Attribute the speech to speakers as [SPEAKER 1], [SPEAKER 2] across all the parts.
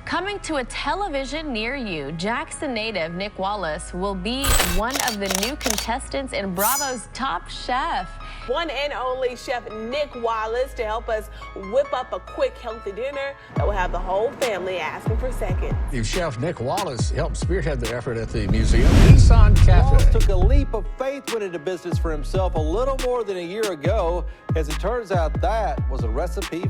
[SPEAKER 1] Coming to a television near you, Jackson native Nick Wallace will be one of the new contestants in Bravo's Top Chef.
[SPEAKER 2] One and only Chef Nick Wallace to help us whip up a quick, healthy dinner that will have the whole family asking for seconds.
[SPEAKER 3] Chef Nick Wallace helped spearhead the effort at the museum. Nissan Cafe.
[SPEAKER 4] Wallace took a leap of faith, went into business for himself a little more than a year ago. As it turns out, that was a recipe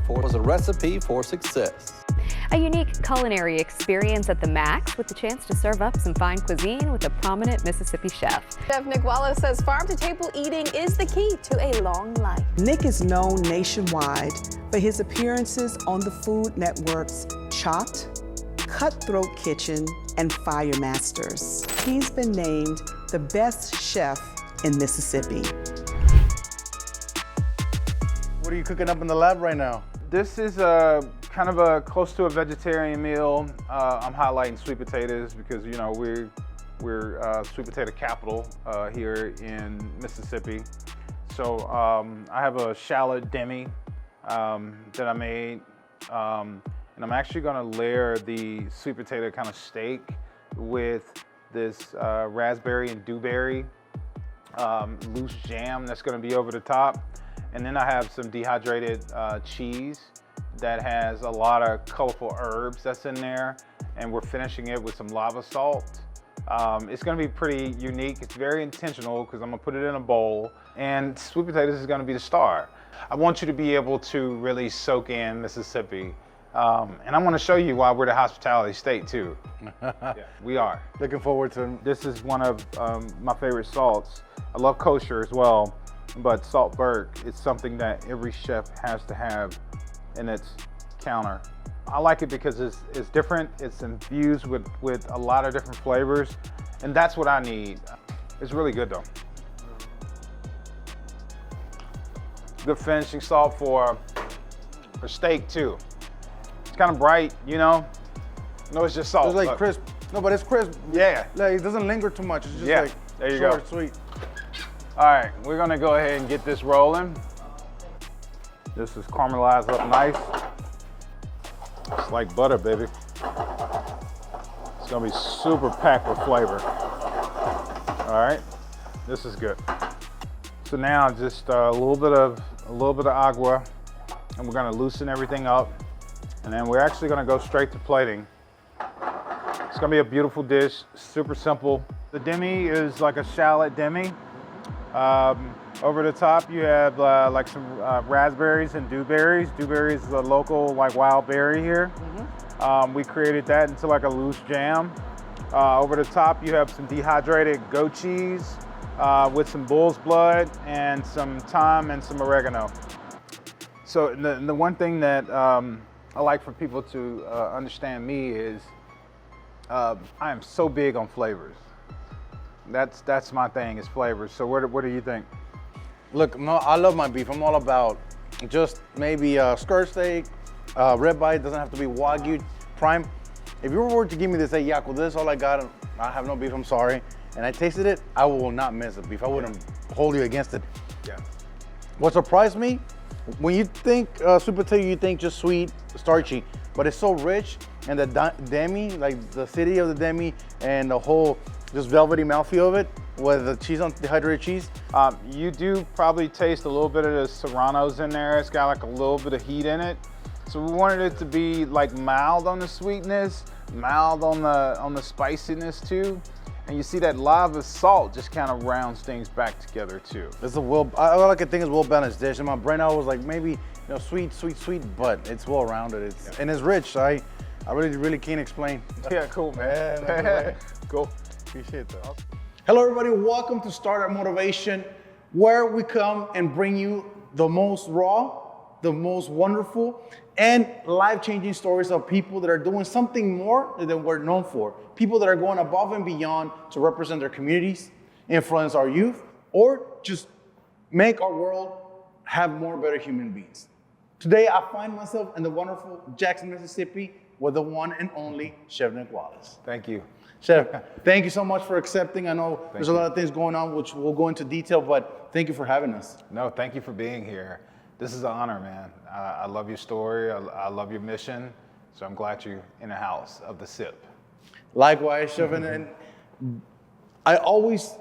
[SPEAKER 4] for success.
[SPEAKER 5] A unique culinary experience at the Max with the chance to serve up some fine cuisine with a prominent Mississippi chef.
[SPEAKER 6] Chef Nick Wallace says farm-to-table eating is the key to a long life.
[SPEAKER 7] Nick is known nationwide for his appearances on the Food Network's Chopped, Cutthroat Kitchen, and Fire Masters. He's been named the best chef in Mississippi.
[SPEAKER 8] What are you cooking up in the lab right now?
[SPEAKER 9] This is kind of a close to a vegetarian meal. I'm highlighting sweet potatoes because we're sweet potato capital here in Mississippi. So I have a shallot demi that I made, and I'm actually going to layer the sweet potato kind of steak with this raspberry and dewberry loose jam that's going to be over the top. And then I have some dehydrated cheese that has a lot of colorful herbs that's in there, and we're finishing it with some lava salt. It's gonna be pretty unique. It's very intentional because I'm gonna put it in a bowl, and sweet potatoes is gonna be the star. I want you to be able to really soak in Mississippi, and I'm gonna show you why we're the hospitality state too. Yeah, we are.
[SPEAKER 8] Looking forward to it.
[SPEAKER 9] This is one of my favorite salts. I love kosher as well, but Saltberg is something that every chef has to have in its counter. I like it because it's different, it's infused with a lot of different flavors, and that's what I need. It's really good though. Good finishing salt for steak too. It's kind of bright, you know? No, it's just salt.
[SPEAKER 8] It's like
[SPEAKER 9] look.
[SPEAKER 8] crisp. No, but it's crisp.
[SPEAKER 9] Yeah.
[SPEAKER 8] Like, it doesn't linger too much. It's just
[SPEAKER 9] Yeah,
[SPEAKER 8] like
[SPEAKER 9] there you
[SPEAKER 8] short,
[SPEAKER 9] go.
[SPEAKER 8] sweet.
[SPEAKER 9] All right, we're gonna go ahead and get this rolling. This is caramelized up nice. It's like butter, baby. It's gonna be super packed with flavor. All right, this is good. So now just a little bit of agua, and we're gonna loosen everything up, and then we're actually gonna go straight to plating. It's gonna be a beautiful dish, super simple. The demi is like a shallot demi. Over the top, you have like some raspberries and dewberries. Dewberries is a local like wild berry here. We created that into like a loose jam. Over the top, you have some dehydrated goat cheese with some bull's blood and some thyme and some oregano. So the one thing that I like for people to understand me is I am so big on flavors. That's my thing, is flavors. So what do you think?
[SPEAKER 8] Look, no, I love my beef. I'm all about just maybe skirt steak, ribeye. Doesn't have to be Wagyu prime. If you were to give me this, say, Jaco, this is all I got, and I have no beef, I'm sorry, and I tasted it, I will not miss the beef. I wouldn't hold you against it.
[SPEAKER 9] Yeah.
[SPEAKER 8] What surprised me, when you think sweet potato, you think just sweet, starchy, but it's so rich, and the demi, like the city of the demi, and the whole just velvety mouthfeel of it, with the cheese on dehydrated cheese.
[SPEAKER 9] You do probably taste a little bit of the serranos in there. It's got like a little bit of heat in it. So we wanted it to be like mild on the sweetness, mild on the spiciness too. And you see that lava salt just kind of rounds things back together too.
[SPEAKER 8] It's all I can think is well-balanced dish. In my brain, I was like, maybe sweet, but it's well-rounded. And it's rich. I really can't explain.
[SPEAKER 9] Yeah, cool, man. Cool.
[SPEAKER 8] Appreciate that.
[SPEAKER 10] Hello, everybody. Welcome to Startup Motivation, where we come and bring you the most raw, the most wonderful, and life-changing stories of people that are doing something more than we're known for. People that are going above and beyond to represent their communities, influence our youth, or just make our world have more better human beings. Today, I find myself in the wonderful Jackson, Mississippi, with the one and only Chef Nick Wallace.
[SPEAKER 9] Thank you.
[SPEAKER 10] Chef, thank you so much for accepting. I know there's a lot of things going on, which we'll go into detail, but thank you for having us.
[SPEAKER 9] No, thank you for being here. This is an honor, man. I love your story. I love your mission. So I'm glad you're in the house of the sip.
[SPEAKER 10] Likewise, Chef, and I always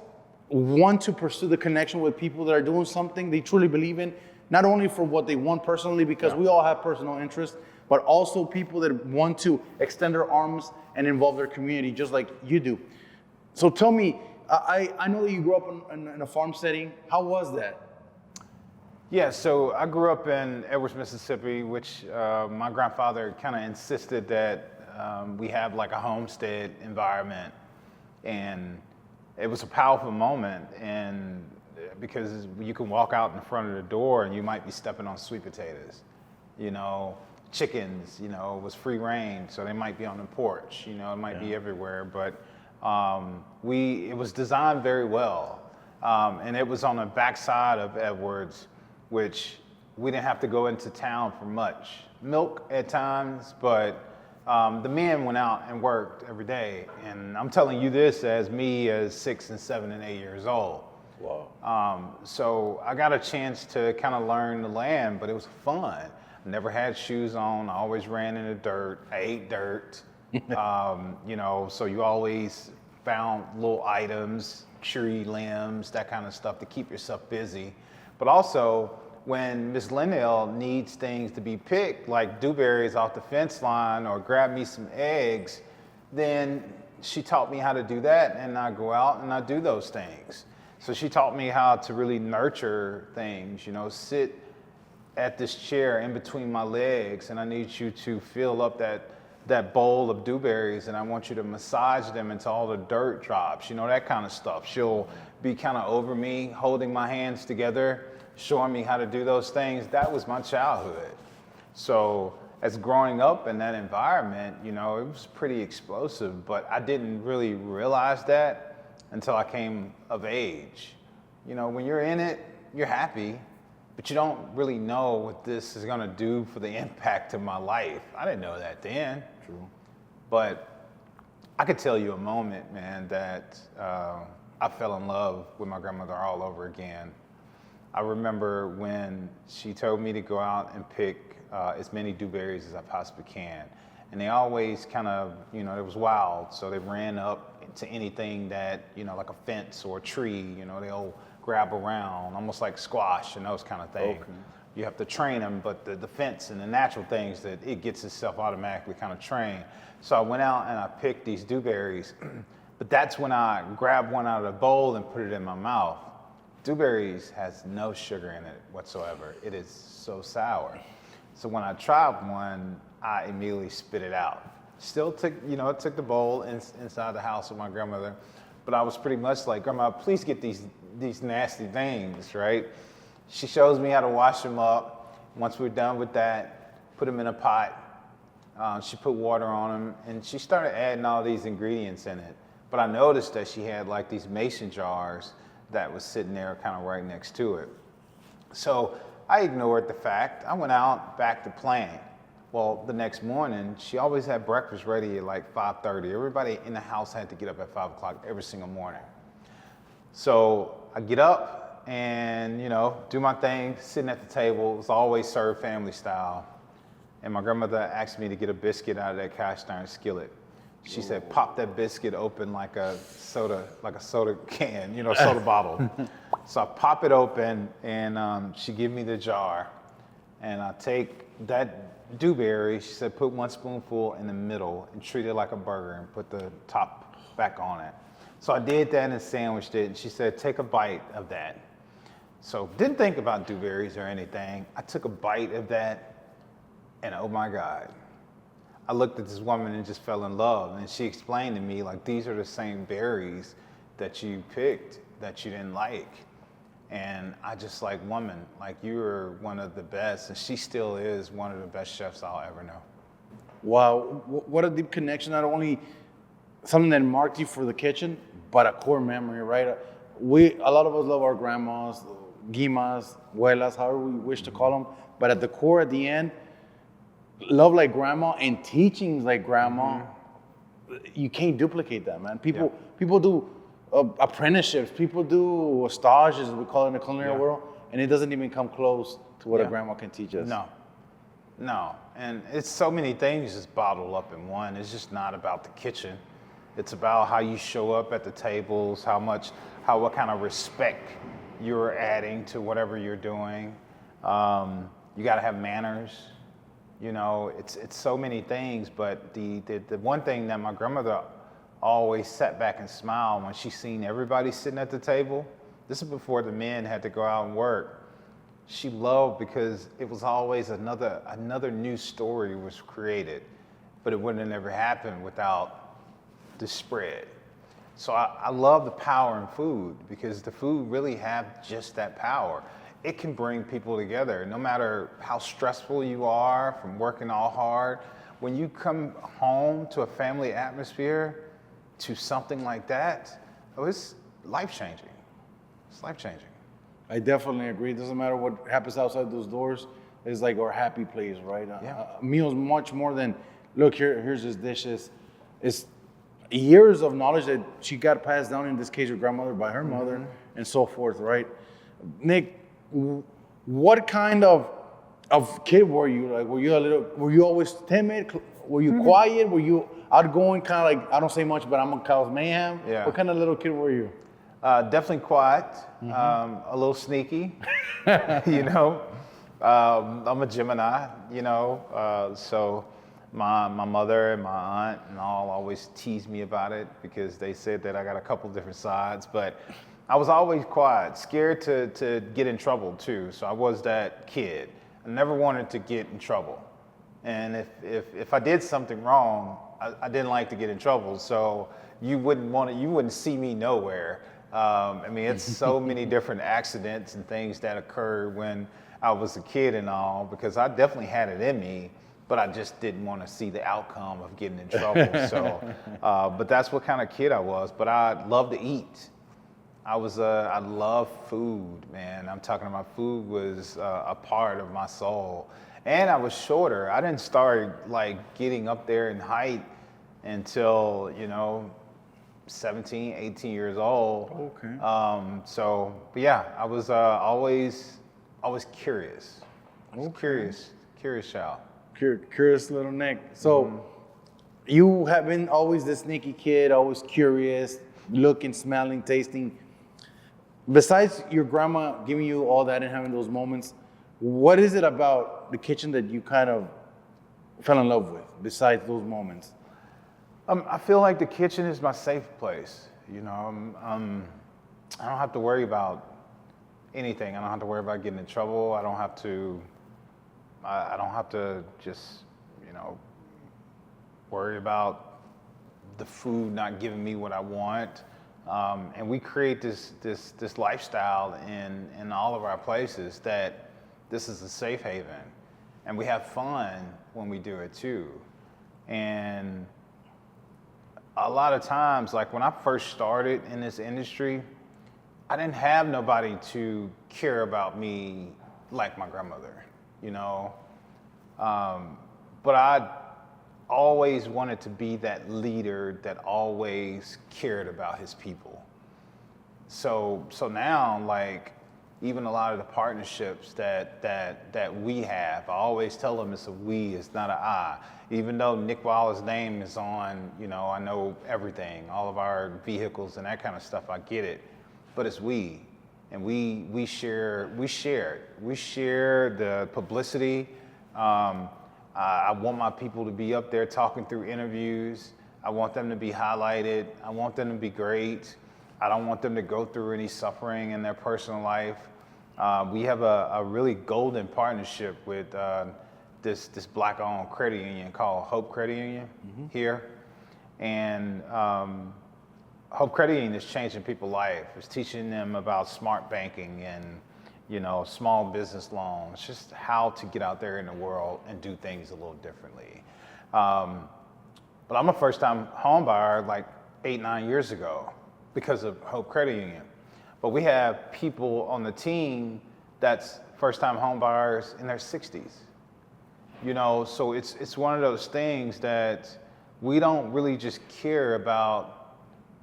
[SPEAKER 10] want to pursue the connection with people that are doing something they truly believe in, not only for what they want personally, because we all have personal interests, but also people that want to extend their arms and involve their community, just like you do. So tell me, I know that you grew up in a farm setting. How was that?
[SPEAKER 9] Yeah, so I grew up in Edwards, Mississippi, which my grandfather kind of insisted that we have like a homestead environment, and it was a powerful moment, and because you can walk out in front of the door and you might be stepping on sweet potatoes, you know, chickens, you know, it was free range, so they might be on the porch, you know, it might be everywhere, but it was designed very well, and it was on the backside of Edwards, which we didn't have to go into town for much. Milk at times, but the men went out and worked every day. And I'm telling you this as me as 6 and 7 and 8 years old. Wow. So I got a chance to kind of learn the land, but it was fun. I never had shoes on. I always ran in the dirt. I ate dirt. You know, so you always found little items, tree limbs, that kind of stuff to keep yourself busy. But also, when Miss Linnell needs things to be picked, like dewberries off the fence line or grab me some eggs, then she taught me how to do that, and I go out and I do those things. So she taught me how to really nurture things, you know, sit at this chair in between my legs, and I need you to fill up that bowl of dewberries, and I want you to massage them until all the dirt drops, you know, that kind of stuff. She'll be kind of over me, holding my hands together, showing me how to do those things. That was my childhood. So as growing up in that environment, you know, it was pretty explosive, but I didn't really realize that until I came of age. You know, when you're in it, you're happy, but you don't really know what this is gonna do for the impact of my life. I didn't know that then. True. But I could tell you a moment, man, that I fell in love with my grandmother all over again. I remember when she told me to go out and pick as many dewberries as I possibly can. And they always kind of, you know, it was wild, so they ran up to anything that, you know, like a fence or a tree, you know, they'll grab around, almost like squash and those kind of things. Okay. You have to train them, but the fence and the natural things, that it gets itself automatically kind of trained. So I went out and I picked these dewberries, but that's when I grabbed one out of the bowl and put it in my mouth. Dewberries has no sugar in it whatsoever. It is so sour. So when I tried one, I immediately spit it out. Still took, you know, took the bowl inside the house with my grandmother, but I was pretty much like, Grandma, please get these nasty things, right? She shows me how to wash them up. Once we're done with that, put them in a pot. She put water on them, and she started adding all these ingredients in it. But I noticed that she had like these mason jars that was sitting there kind of right next to it. So I ignored the fact. I went out back to playing. Well, the next morning, she always had breakfast ready at like 5:30. Everybody in the house had to get up at 5 o'clock every single morning. So I get up and, you know, do my thing, sitting at the table. It was always served family style. And my grandmother asked me to get a biscuit out of that cast iron skillet. She said, pop that biscuit open like a soda can, you know, soda bottle. So I pop it open, and she give me the jar, and I take that dewberry. She said, put 1 spoonful in the middle and treat it like a burger and put the top back on it. So I did that and sandwiched it, and she said, take a bite of that. So didn't think about dewberries or anything. I took a bite of that, and oh my God. I looked at this woman and just fell in love. And she explained to me, like, these are the same berries that you picked that you didn't like. And I just like, woman, like, you are one of the best. And she still is one of the best chefs I'll ever know.
[SPEAKER 10] Wow, what a deep connection. Not only something that marked you for the kitchen, but a core memory, right? A lot of us love our grandmas, guimas, abuelas, however we wish to call them. But at the core, at the end, love like grandma and teachings like grandma, you can't duplicate that, man. People do apprenticeships, people do stages, we call it in the culinary world, and it doesn't even come close to what a grandma can teach us.
[SPEAKER 9] No. And it's so many things just bottled up in one. It's just not about the kitchen. It's about how you show up at the tables, what kind of respect you're adding to whatever you're doing. You got to have manners. You know, it's so many things. But the one thing that my grandmother always sat back and smiled when she seen everybody sitting at the table. This is before the men had to go out and work. She loved because it was always another new story was created, but it wouldn't have never happened without the spread. So I love the power in food because the food really have just that power. It can bring people together no matter how stressful you are from working all hard. When you come home to a family atmosphere, to something like that, it's life-changing. It's life-changing.
[SPEAKER 10] I definitely agree. It doesn't matter what happens outside those doors. It's like our happy place, right? Meals much more than, look, here's this dishes. It's years of knowledge that she got passed down, in this case, her grandmother by her mother, and so forth, right? Nick, what kind of kid were you? Like, were you always timid? Were you quiet? Were you outgoing, kind of like, I don't say much, but I'm gonna cause mayhem?
[SPEAKER 9] Yeah.
[SPEAKER 10] What kind of little kid were you?
[SPEAKER 9] Definitely quiet, a little sneaky, you know. I'm a Gemini, you know, so my mother and my aunt and all always tease me about it because they said that I got a couple different sides, but I was always quiet, scared to get in trouble too. So I was that kid. I never wanted to get in trouble. And if I did something wrong, I didn't like to get in trouble. So you wouldn't see me nowhere. I mean, it's so many different accidents and things that occurred when I was a kid and all, because I definitely had it in me, but I just didn't want to see the outcome of getting in trouble. So, but that's what kind of kid I was. But I love to eat. I love food, man. I'm talking about food was a part of my soul. And I was shorter. I didn't start like getting up there in height until, you know, 17, 18 years old.
[SPEAKER 10] Okay.
[SPEAKER 9] But yeah, I was always curious. I was curious child.
[SPEAKER 10] Curious little Nick. So you have been always the sneaky kid, always curious, looking, smelling, tasting. Besides your grandma giving you all that and having those moments, what is it about the kitchen that you kind of fell in love with besides those moments?
[SPEAKER 9] I feel like the kitchen is my safe place. You know, I don't have to worry about anything. I don't have to worry about getting in trouble. I don't have to just, you know, worry about the food not giving me what I want. And we create this lifestyle in all of our places that this is a safe haven, and we have fun when we do it too. And a lot of times, like when I first started in this industry, I didn't have nobody to care about me like my grandmother, you know. But I always wanted to be that leader that always cared about his people. So now, like, even a lot of the partnerships that we have, I always tell them it's a we, it's not an I. Even though Nick Wallace's name is on, you know, I know everything, all of our vehicles and that kind of stuff, I get it. But it's we, and we share the publicity. I want my people to be up there talking through interviews. I want them to be highlighted. I want them to be great. I don't want them to go through any suffering in their personal life. We have a really golden partnership with this Black-owned credit union called Hope Credit Union here. And Hope Credit Union is changing people's life. It's teaching them about smart banking and, you know, small business loans, just how to get out there in the world and do things a little differently. But I'm a first-time home buyer like 8-9 years ago because of Hope Credit Union. But we have people on the team that's first-time home buyers in their 60s. You know, so it's one of those things that we don't really just care about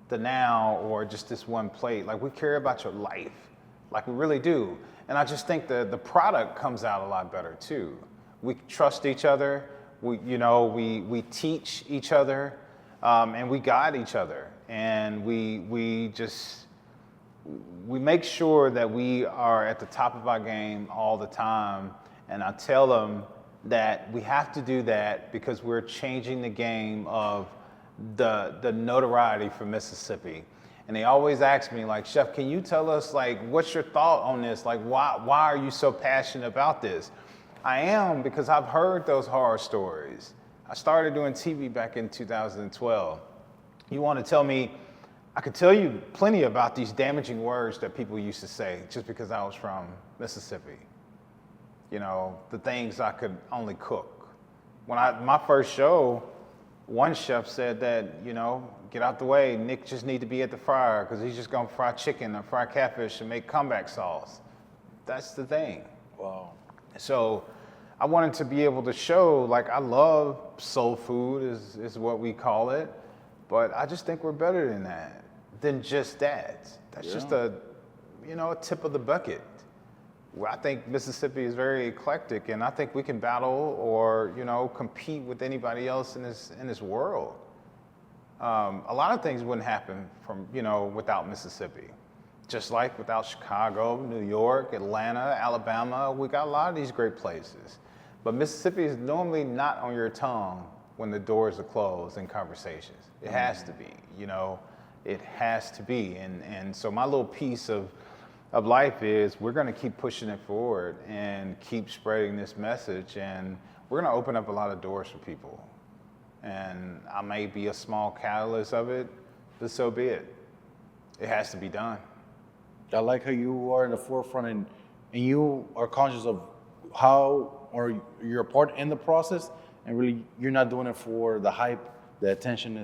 [SPEAKER 9] the now or just this one plate. Like, we care about your life, like we really do. And I just think the product comes out a lot better too. we trust each other. We teach each other, and we guide each other, and we make sure that we are at the top of our game all the time. And I tell them that we have to do that because we're changing the game of the notoriety for Mississippi. And they always ask me, like, Chef, can you tell us, like, what's your thought on this? Like, why are you so passionate about this? I am, because I've heard those horror stories. I started doing TV back in 2012. You want to tell me, I could tell you plenty about these damaging words that people used to say just because I was from Mississippi. You know, the things I could only cook. My first show, one chef said that, you know, get out the way, Nick just need to be at the fryer because he's just gonna fry chicken or fry catfish and make comeback sauce. That's the thing.
[SPEAKER 10] Wow.
[SPEAKER 9] So I wanted to be able to show, like, I love soul food is what we call it, but I just think we're better than just that. That's just a tip of the bucket. I think Mississippi is very eclectic, and I think we can battle or, compete with anybody else in this world. A lot of things wouldn't happen without Mississippi. Just like without Chicago, New York, Atlanta, Alabama, we got a lot of these great places. But Mississippi is normally not on your tongue when the doors are closed in conversations. It has to be, it has to be. And so my little piece of life is we're gonna keep pushing it forward and keep spreading this message, and we're gonna open up a lot of doors for people. And I may be a small catalyst of it, but so be it. It has to be done.
[SPEAKER 10] I like how you are in the forefront and you are conscious of how, or you're a part in the process, and really you're not doing it for the hype, the attention.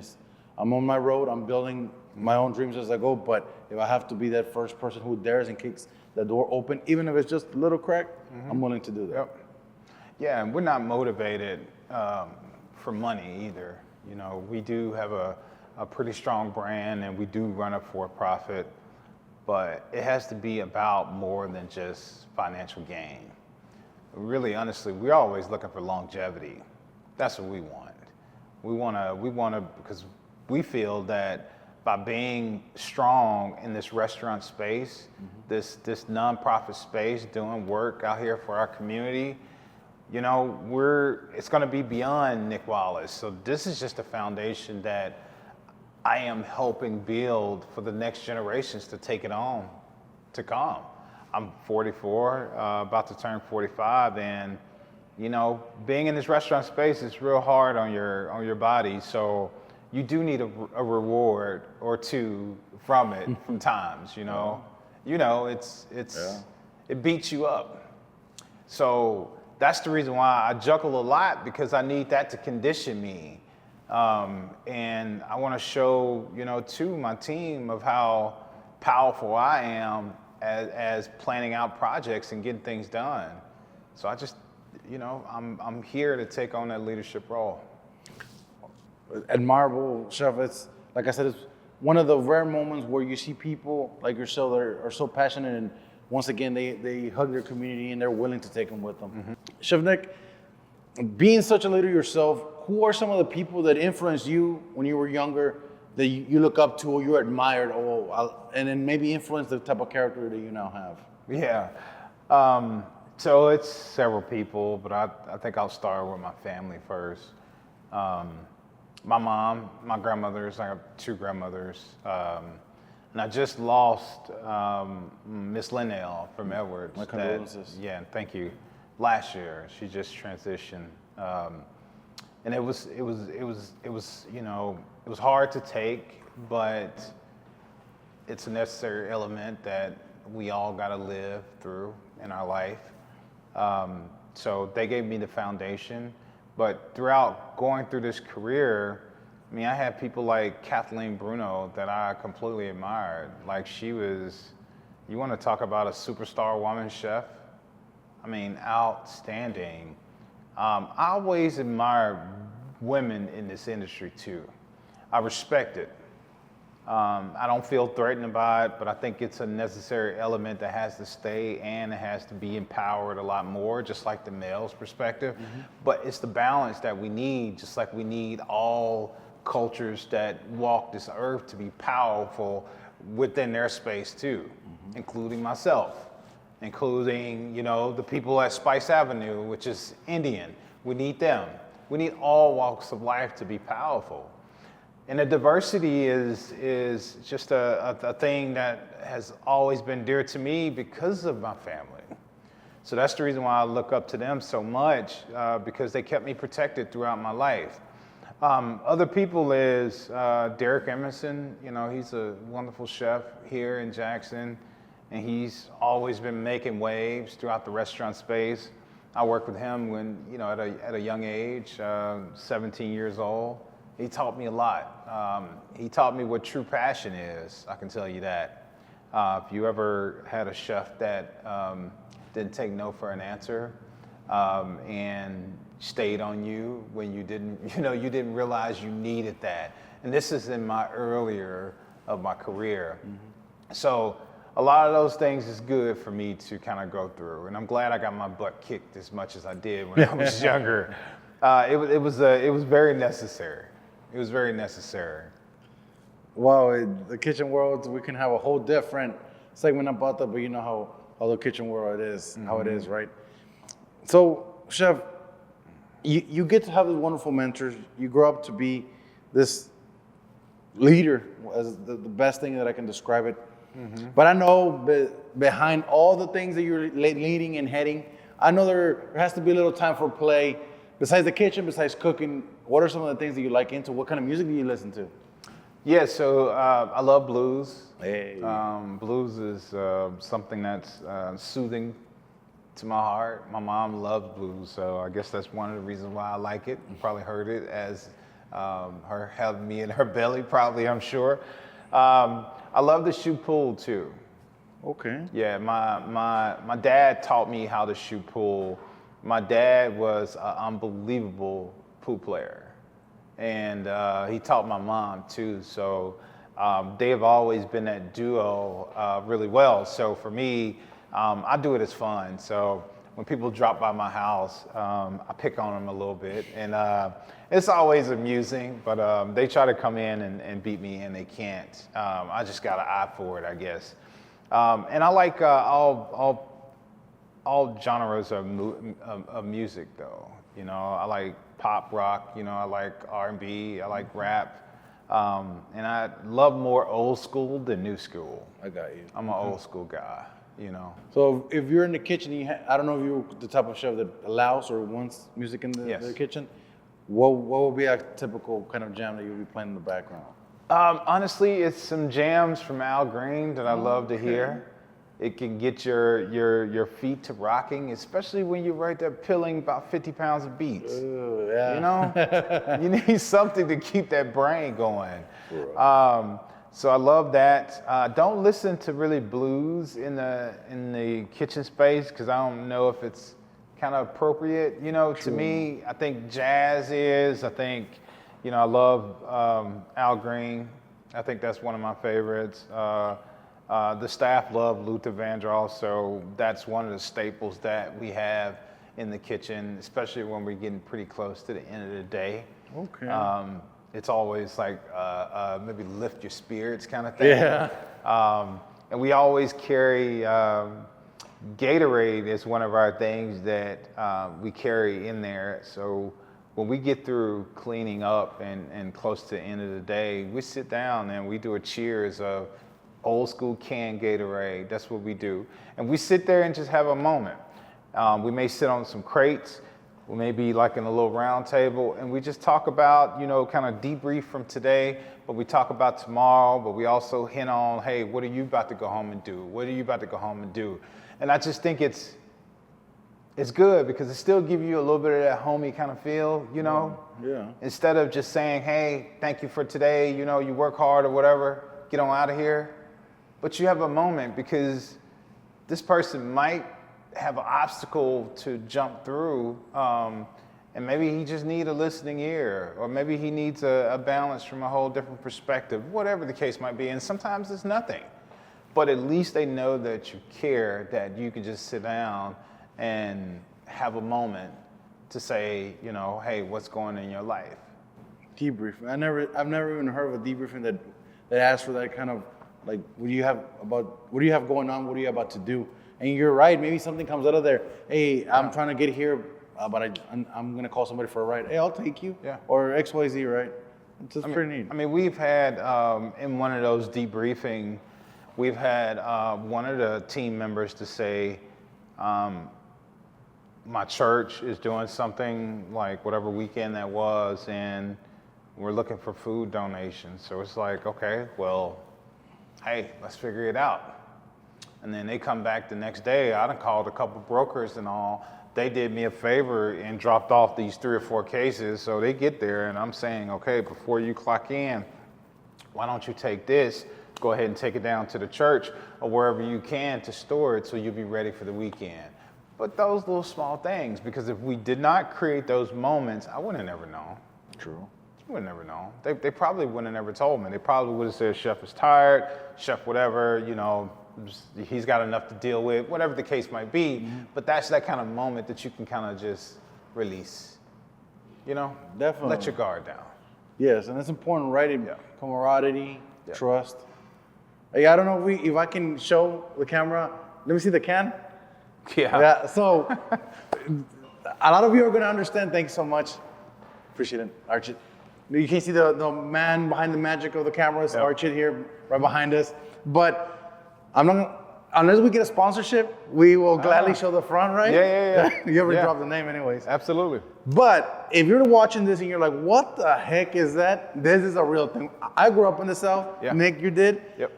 [SPEAKER 10] I'm on my road, I'm building my own dreams as I go, but if I have to be that first person who dares and kicks the door open, even if it's just a little crack, I'm willing to do that.
[SPEAKER 9] Yep. Yeah, and we're not motivated for money either. We do have a pretty strong brand, and we do run a for-profit, but it has to be about more than just financial gain. Really, honestly, we're always looking for longevity. That's what we want. We want to, because we feel that by being strong in this restaurant space, this nonprofit space, doing work out here for our community, it's going to be beyond Nick Wallace. So this is just a foundation that I am helping build for the next generations to take it on, to come. I'm 44, about to turn 45, and being in this restaurant space is real hard on your body. So you do need a reward or two from it from times. It beats you up. So that's the reason why I juggle a lot, because I need that to condition me. And I want to show, to my team of how powerful I am as planning out projects and getting things done. So I just, I'm here to take on that leadership role.
[SPEAKER 10] Admirable, Chef. It's, like I said, it's one of the rare moments where you see people like yourself that are so passionate, and once again, they hug their community and they're willing to take them with them. Chef Nick, being such a leader yourself, who are some of the people that influenced you when you were younger that you look up to or you admired, and then maybe influence the type of character that you now have?
[SPEAKER 9] Yeah. So it's several people, but I think I'll start with my family first. My mom, my grandmothers, I have two grandmothers. And I just lost Miss Linnell from Edwards.
[SPEAKER 10] My condolences.
[SPEAKER 9] Yeah, thank you. Last year, she just transitioned. And it was hard to take, but it's a necessary element that we all got to live through in our life. So they gave me the foundation, but throughout going through this career, I had people like Kathleen Bruno that I completely admired. Like, she was, you want to talk about a superstar woman chef? Outstanding. I always admire women in this industry too. I respect it. I don't feel threatened by it, but I think it's a necessary element that has to stay, and it has to be empowered a lot more, just like the male's perspective. But it's the balance that we need, just like we need all cultures that walk this earth to be powerful within their space too, including myself, including, you know, the people at Spice Avenue, which is Indian. We need them. We need all walks of life to be powerful. And the diversity is just a thing that has always been dear to me because of my family. So that's the reason why I look up to them so much, because they kept me protected throughout my life. Other people is Derek Emerson. You know, he's a wonderful chef here in Jackson, and he's always been making waves throughout the restaurant space. I worked with him when, you know, at a young age, 17 years old. He taught me a lot. He taught me what true passion is, I can tell you that. If you ever had a chef that didn't take no for an answer, and stayed on you when you didn't realize you needed that. And this is in my earlier of my career. So a lot of those things is good for me to kind of go through. And I'm glad I got my butt kicked as much as I did when I was younger. It was very necessary. It was very necessary.
[SPEAKER 10] Wow, the kitchen world, we can have a whole different segment about that, but you know how the kitchen world is, how it is, right? So, Chef, you get to have these wonderful mentors. You grow up to be this leader, as the best thing that I can describe it. But I know behind all the things that you're leading and heading, I know there has to be a little time for play. Besides the kitchen, besides cooking, what are some of the things that you like into? What kind of music do you listen to?
[SPEAKER 9] Yeah, so I love blues.
[SPEAKER 10] Hey.
[SPEAKER 9] Blues is something that's soothing to my heart. My mom loves blues, so I guess that's one of the reasons why I like it. You probably heard it as her having me in her belly, probably, I'm sure. I love to shoot pool too.
[SPEAKER 10] Okay.
[SPEAKER 9] Yeah, my dad taught me how to shoot pool. My dad was an unbelievable pool player, and he taught my mom too. So they have always been that duo really well. So for me, I do it as fun. So when people drop by my house, I pick on them a little bit, and it's always amusing. But they try to come in and beat me, and they can't. I just got an eye for it, I guess. And I like all genres of music, though. You know, I like pop rock. You know, I like R&B. I like rap. And I love more old school than new school.
[SPEAKER 10] I got you.
[SPEAKER 9] I'm an old school guy. You know.
[SPEAKER 10] So if you're in the kitchen, I don't know if you're the type of chef that allows or wants music in the kitchen. What would be a typical kind of jam that you'll be playing in the background?
[SPEAKER 9] Honestly, it's some jams from Al Green that I love to hear. It can get your feet to rocking, especially when you're right there peeling about 50 pounds of beets.
[SPEAKER 10] Ooh, yeah.
[SPEAKER 9] You know, you need something to keep that brain going. Right. So I love that. Don't listen to really blues in the kitchen space because I don't know if it's kind of appropriate. You know, to me, I think jazz is. I think, you know, I love Al Green. I think that's one of my favorites. The staff love Luther Vandross, so that's one of the staples that we have in the kitchen, especially when we're getting pretty close to the end of the day.
[SPEAKER 10] Okay.
[SPEAKER 9] It's always like maybe lift your spirits kind of thing.
[SPEAKER 10] Yeah.
[SPEAKER 9] And we always carry Gatorade is one of our things that we carry in there. So when we get through cleaning up and close to the end of the day, we sit down and we do a cheers of old school canned Gatorade. That's what we do. And we sit there and just have a moment. We may sit on some crates. We may be like in a little round table and we just talk about, you know, kind of debrief from today, but we talk about tomorrow, but we also hint on, hey, what are you about to go home and do? What are you about to go home and do? And I just think it's good because it still gives you a little bit of that homey kind of feel, you know?
[SPEAKER 10] Yeah.
[SPEAKER 9] Instead of just saying, hey, thank you for today, you know, you work hard or whatever, get on out of here. But you have a moment because this person might have an obstacle to jump through, And maybe he just needs a listening ear, or maybe he needs a balance from a whole different perspective, whatever the case might be. And sometimes it's nothing. But at least they know that you care, that you can just sit down and have a moment to say, you know, hey, what's going on in your life?
[SPEAKER 10] Debriefing. I've never even heard of a debriefing that asks for that kind of, like, what do you have going on? What are you about to do? And you're right. Maybe something comes out of there. Hey, I'm trying to get here, but I'm gonna call somebody for a ride. Hey, I'll take you.
[SPEAKER 9] Yeah.
[SPEAKER 10] Or XYZ, right? It's just pretty neat.
[SPEAKER 9] I mean, we've had in one of those debriefing, we've had one of the team members to say, my church is doing something, like whatever weekend that was, and we're looking for food donations. So it's like, okay, well, hey, let's figure it out. And then they come back the next day. I done called a couple brokers and all. They did me a favor and dropped off these 3 or 4 cases. So they get there and I'm saying, okay, before you clock in, why don't you take this, go ahead and take it down to the church or wherever you can to store it so you'll be ready for the weekend. But those little small things, because if we did not create those moments, I would have never known.
[SPEAKER 10] True.
[SPEAKER 9] I would have never known. They probably wouldn't have never told me. They probably would have said, Chef is tired, Chef whatever, you know, he's got enough to deal with, whatever the case might be. Mm-hmm. But that's that kind of moment that you can kind of just release, you know?
[SPEAKER 10] Definitely.
[SPEAKER 9] Let your guard down.
[SPEAKER 10] Yes, and it's important, right? Camaraderie, trust. Hey, I don't know if I can show the camera. Let me see the can. Yeah. So a lot of you are going to understand. Thanks so much. Appreciate it, Archie. You can see the man behind the magic of the cameras, Archie here, right behind us. But I'm not, unless we get a sponsorship, we will gladly show the front, right?
[SPEAKER 9] Yeah.
[SPEAKER 10] You ever drop the name anyways.
[SPEAKER 9] Absolutely.
[SPEAKER 10] But if you're watching this and you're like, what the heck is that? This is a real thing. I grew up in the South. Yeah. Nick, you did?
[SPEAKER 9] Yep.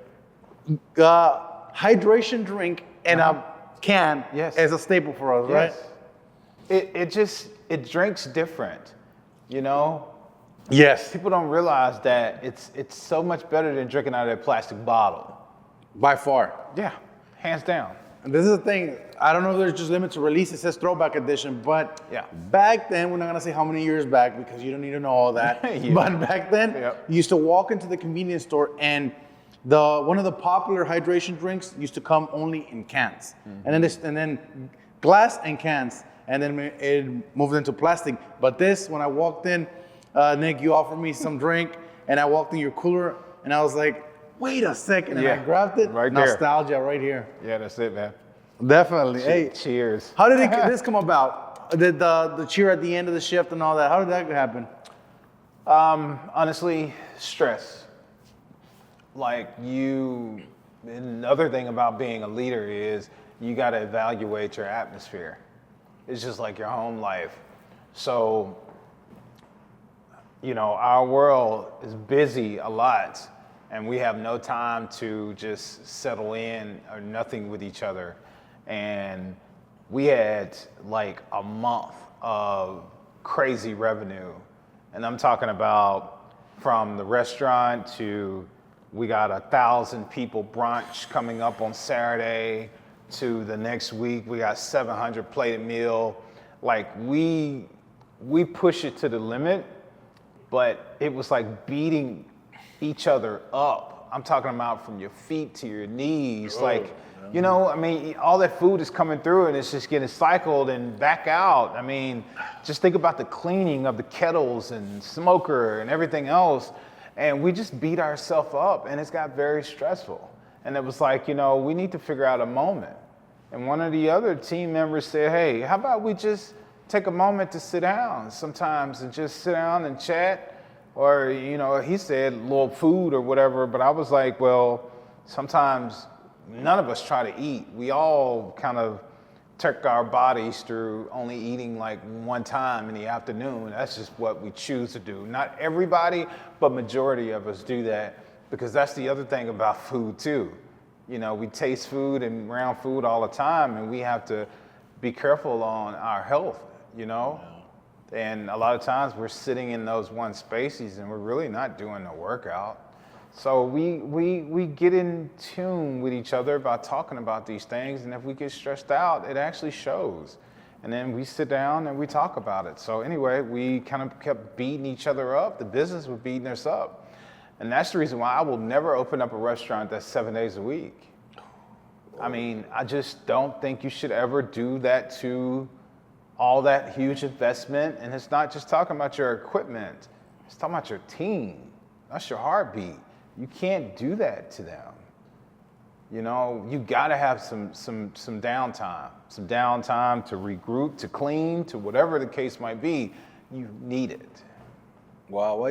[SPEAKER 10] Hydration drink and a can is a staple for us, right?
[SPEAKER 9] It drinks different, you know?
[SPEAKER 10] Yes.
[SPEAKER 9] People don't realize that it's so much better than drinking out of a plastic bottle.
[SPEAKER 10] By far.
[SPEAKER 9] Yeah, hands down.
[SPEAKER 10] And this is the thing, I don't know if there's just limits to release, it says throwback edition, but back then, we're not gonna say how many years back because you don't need to know all that, but back then, you used to walk into the convenience store and one of the popular hydration drinks used to come only in cans. And then glass and cans, and then it moved into plastic. But this, when I walked in, Nick, you offered me some drink, and I walked in your cooler, and I was like, wait a second, and I grabbed it.
[SPEAKER 9] Right there.
[SPEAKER 10] Nostalgia right here.
[SPEAKER 9] Yeah, that's it, man.
[SPEAKER 10] Definitely. Hey,
[SPEAKER 9] cheers.
[SPEAKER 10] How did this come about? Did the cheer at the end of the shift and all that? How did that happen?
[SPEAKER 9] Honestly, stress. Like another thing about being a leader is you got to evaluate your atmosphere. It's just like your home life. So, you know, our world is busy a lot and we have no time to just settle in or nothing with each other. And we had like a month of crazy revenue. And I'm talking about from the restaurant to we got 1,000 people brunch coming up on Saturday to the next week. We got 700 plated meal. Like we push it to the limit, but it was like beating each other up. I'm talking about from your feet to your knees. You know, I mean, all that food is coming through and it's just getting cycled and back out. I mean, just think about the cleaning of the kettles and smoker and everything else. And we just beat ourselves up and it's got very stressful. And it was like, you know, we need to figure out a moment. And one of the other team members said, hey, how about we just take a moment to sit down sometimes and just sit down and chat? Or, you know, he said a little food or whatever, but I was like, well, sometimes none of us try to eat. We all kind of trick our bodies through only eating like one time in the afternoon. That's just what we choose to do. Not everybody, but majority of us do that because that's the other thing about food too. You know, we taste food and around food all the time and we have to be careful on our health, you know? And a lot of times we're sitting in those one spaces and we're really not doing the workout. So we get in tune with each other by talking about these things, and if we get stressed out, it actually shows. and then we sit down and we talk about it. So anyway, we kind of kept beating each other up. The business was beating us up. And that's the reason why I will never open up a restaurant that's 7 days a week. I mean, I just don't think you should ever do that to all that huge investment. And it's not just talking about your equipment, it's talking about your team. That's your heartbeat. You can't do that to them. You know, you gotta have some downtime to regroup, to clean, to whatever the case might be. You need it.
[SPEAKER 10] Wow,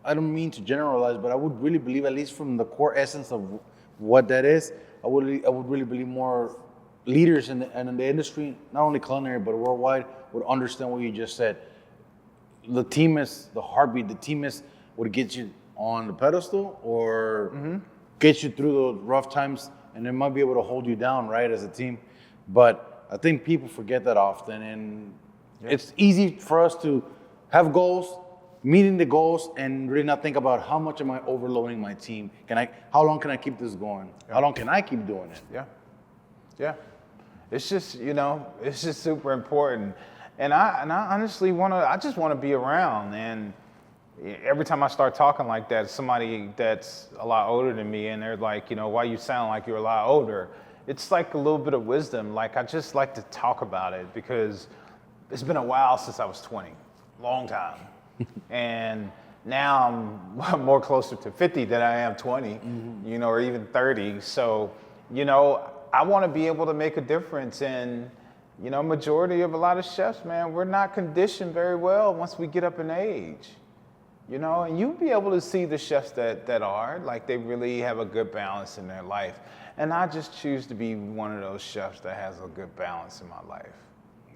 [SPEAKER 10] I don't mean to generalize, but I would really believe, at least from the core essence of what that is, I would really believe more leaders in the industry, not only culinary but worldwide, would understand what you just said. The team is the heartbeat. The team is what gets you on the pedestal or gets you through those rough times, and it might be able to hold you down, right, as a team. But I think people forget that often, and it's easy for us to have goals, meeting the goals, and really not think about how much am I overloading my team? How long can I keep this going? How long can I keep doing it?
[SPEAKER 9] Yeah. It's just, you know, it's just super important. And I honestly I just want to be around. And every time I start talking like that, somebody that's a lot older than me, and they're like, you know, why you sound like you're a lot older? It's like a little bit of wisdom. Like, I just like to talk about it because it's been a while since I was 20, long time. And now I'm more closer to 50 than I am 20, you know, or even 30. So, you know, I want to be able to make a difference. And, you know, majority of a lot of chefs, man, we're not conditioned very well once we get up in age. You know, and you'll be able to see the chefs that are, like, they really have a good balance in their life. And I just choose to be one of those chefs that has a good balance in my life.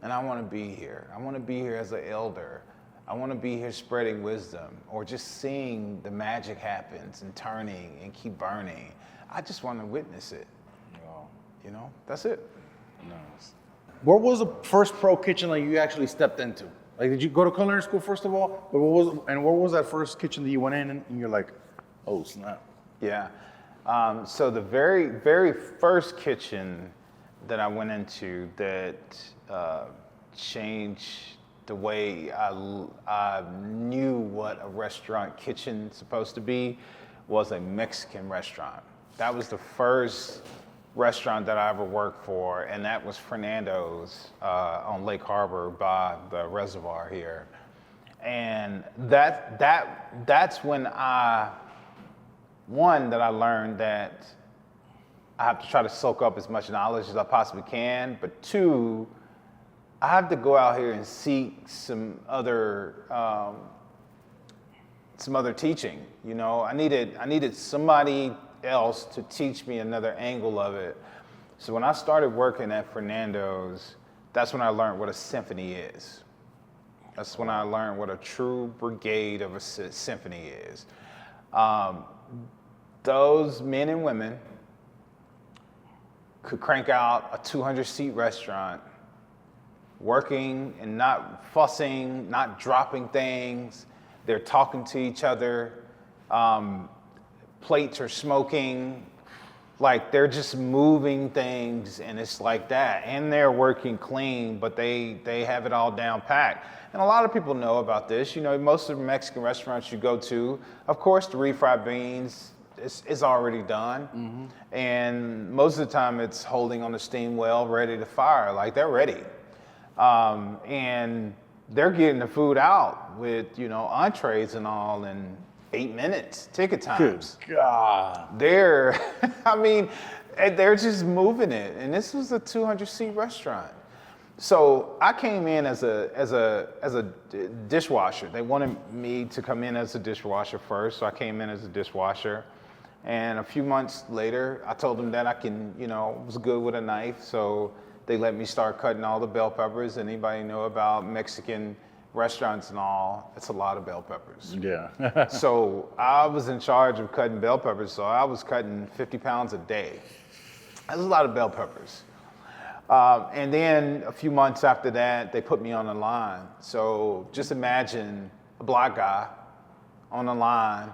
[SPEAKER 9] And I want to be here. I want to be here as an elder. I want to be here spreading wisdom, or just seeing the magic happens and turning and keep burning. I just want to witness it. You know, that's it.
[SPEAKER 10] Nice. Where was the first pro kitchen that you actually stepped into? Like, did you go to culinary school first of all? But where was that first kitchen that you went in and you're like, oh snap?
[SPEAKER 9] Yeah. So the very, very first kitchen that I went into that changed the way I knew what a restaurant kitchen's supposed to be was a Mexican restaurant. That was the first restaurant that I ever worked for, and that was Fernando's on Lake Harbor by the reservoir here. And that's when I learned that I have to try to soak up as much knowledge as I possibly can, but two, I have to go out here and seek some other teaching. You know, I needed somebody else to teach me another angle of it. So when I started working at Fernando's, that's when I learned what a symphony is. That's when I learned what a true brigade of a symphony is. Those men and women could crank out a 200-seat restaurant, working and not fussing, not dropping things. They're talking to each other. Plates are smoking. Like, they're just moving things, and it's like that. And they're working clean, but they have it all down packed. And a lot of people know about this. You know, most of the Mexican restaurants you go to, of course, the refried beans is already done. And most of the time it's holding on the steam well, ready to fire. Like, they're ready. And they're getting the food out with, you know, entrees and all in 8 minutes, ticket times.
[SPEAKER 10] Good God.
[SPEAKER 9] They're just moving it. And this was a 200-seat restaurant. So I came in as a dishwasher. They wanted me to come in as a dishwasher first, so I came in as a dishwasher. And a few months later, I told them that I was good with a knife, so they let me start cutting all the bell peppers. Anybody know about Mexican restaurants and all? It's a lot of bell peppers.
[SPEAKER 10] Yeah.
[SPEAKER 9] So I was in charge of cutting bell peppers, so I was cutting 50 pounds a day. That's a lot of bell peppers. And then a few months after that, they put me on the line. So just imagine a black guy on the line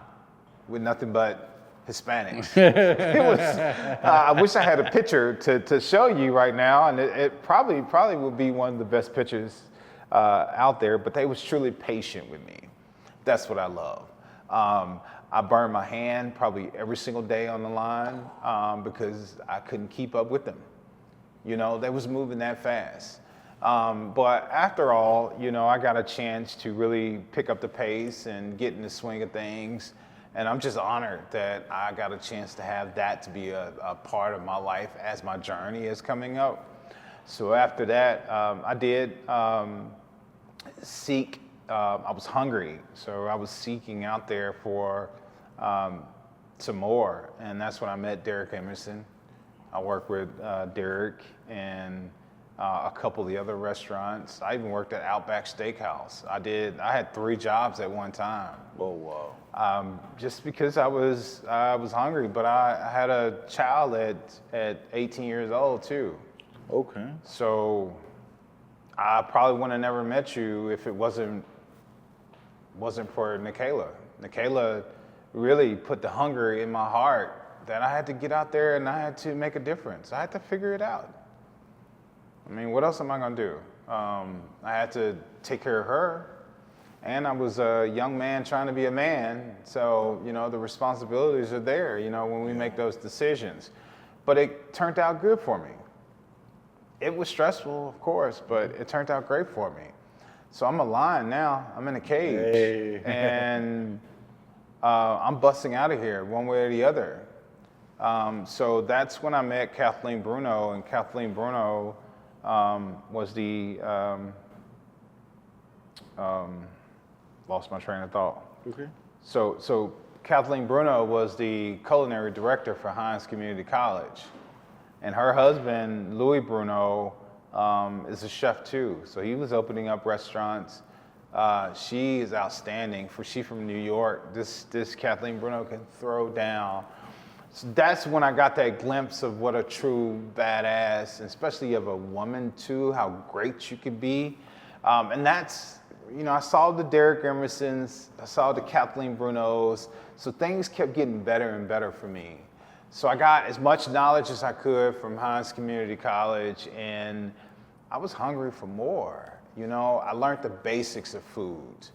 [SPEAKER 9] with nothing but Hispanics. It was. I wish I had a picture to show you right now, and it probably would be one of the best pictures out there. But they was truly patient with me. That's what I love. I burned my hand probably every single day on the line because I couldn't keep up with them. You know, they was moving that fast. But after all, you know, I got a chance to really pick up the pace and get in the swing of things. And I'm just honored that I got a chance to have that to be a part of my life as my journey is coming up. So after that, I did seek, I was hungry. So I was seeking out there for some more. And that's when I met Derek Emerson. I worked with Derek and a couple of the other restaurants. I even worked at Outback Steakhouse. I had 3 jobs at one time.
[SPEAKER 10] Oh, wow.
[SPEAKER 9] Just because I was hungry, but I had a child at 18 years old too.
[SPEAKER 10] Okay.
[SPEAKER 9] So I probably would have never met you if it wasn't for Nikayla. Nikayla really put the hunger in my heart that I had to get out there and I had to make a difference. I had to figure it out. I mean, what else am I gonna do? I had to take care of her, and I was a young man trying to be a man, so, you know, the responsibilities are there, you know, when we make those decisions. But it turned out good for me. It was stressful, of course, but it turned out great for me. So I'm a lion now, I'm in a cage, and I'm busting out of here one way or the other. So that's when I met Kathleen Bruno, and Kathleen Bruno was the, lost my train of thought.
[SPEAKER 10] Okay.
[SPEAKER 9] So Kathleen Bruno was the culinary director for Hines Community College. And her husband, Louis Bruno, is a chef too. So he was opening up restaurants. She is outstanding. She's from New York. This Kathleen Bruno can throw down. So that's when I got that glimpse of what a true badass, and especially of a woman too, how great you could be. And that's, you know, I saw the Derek Emersons, I saw the Kathleen Brunos, so things kept getting better and better for me. So I got as much knowledge as I could from Hines Community College, and I was hungry for more. You know, I learned the basics of food,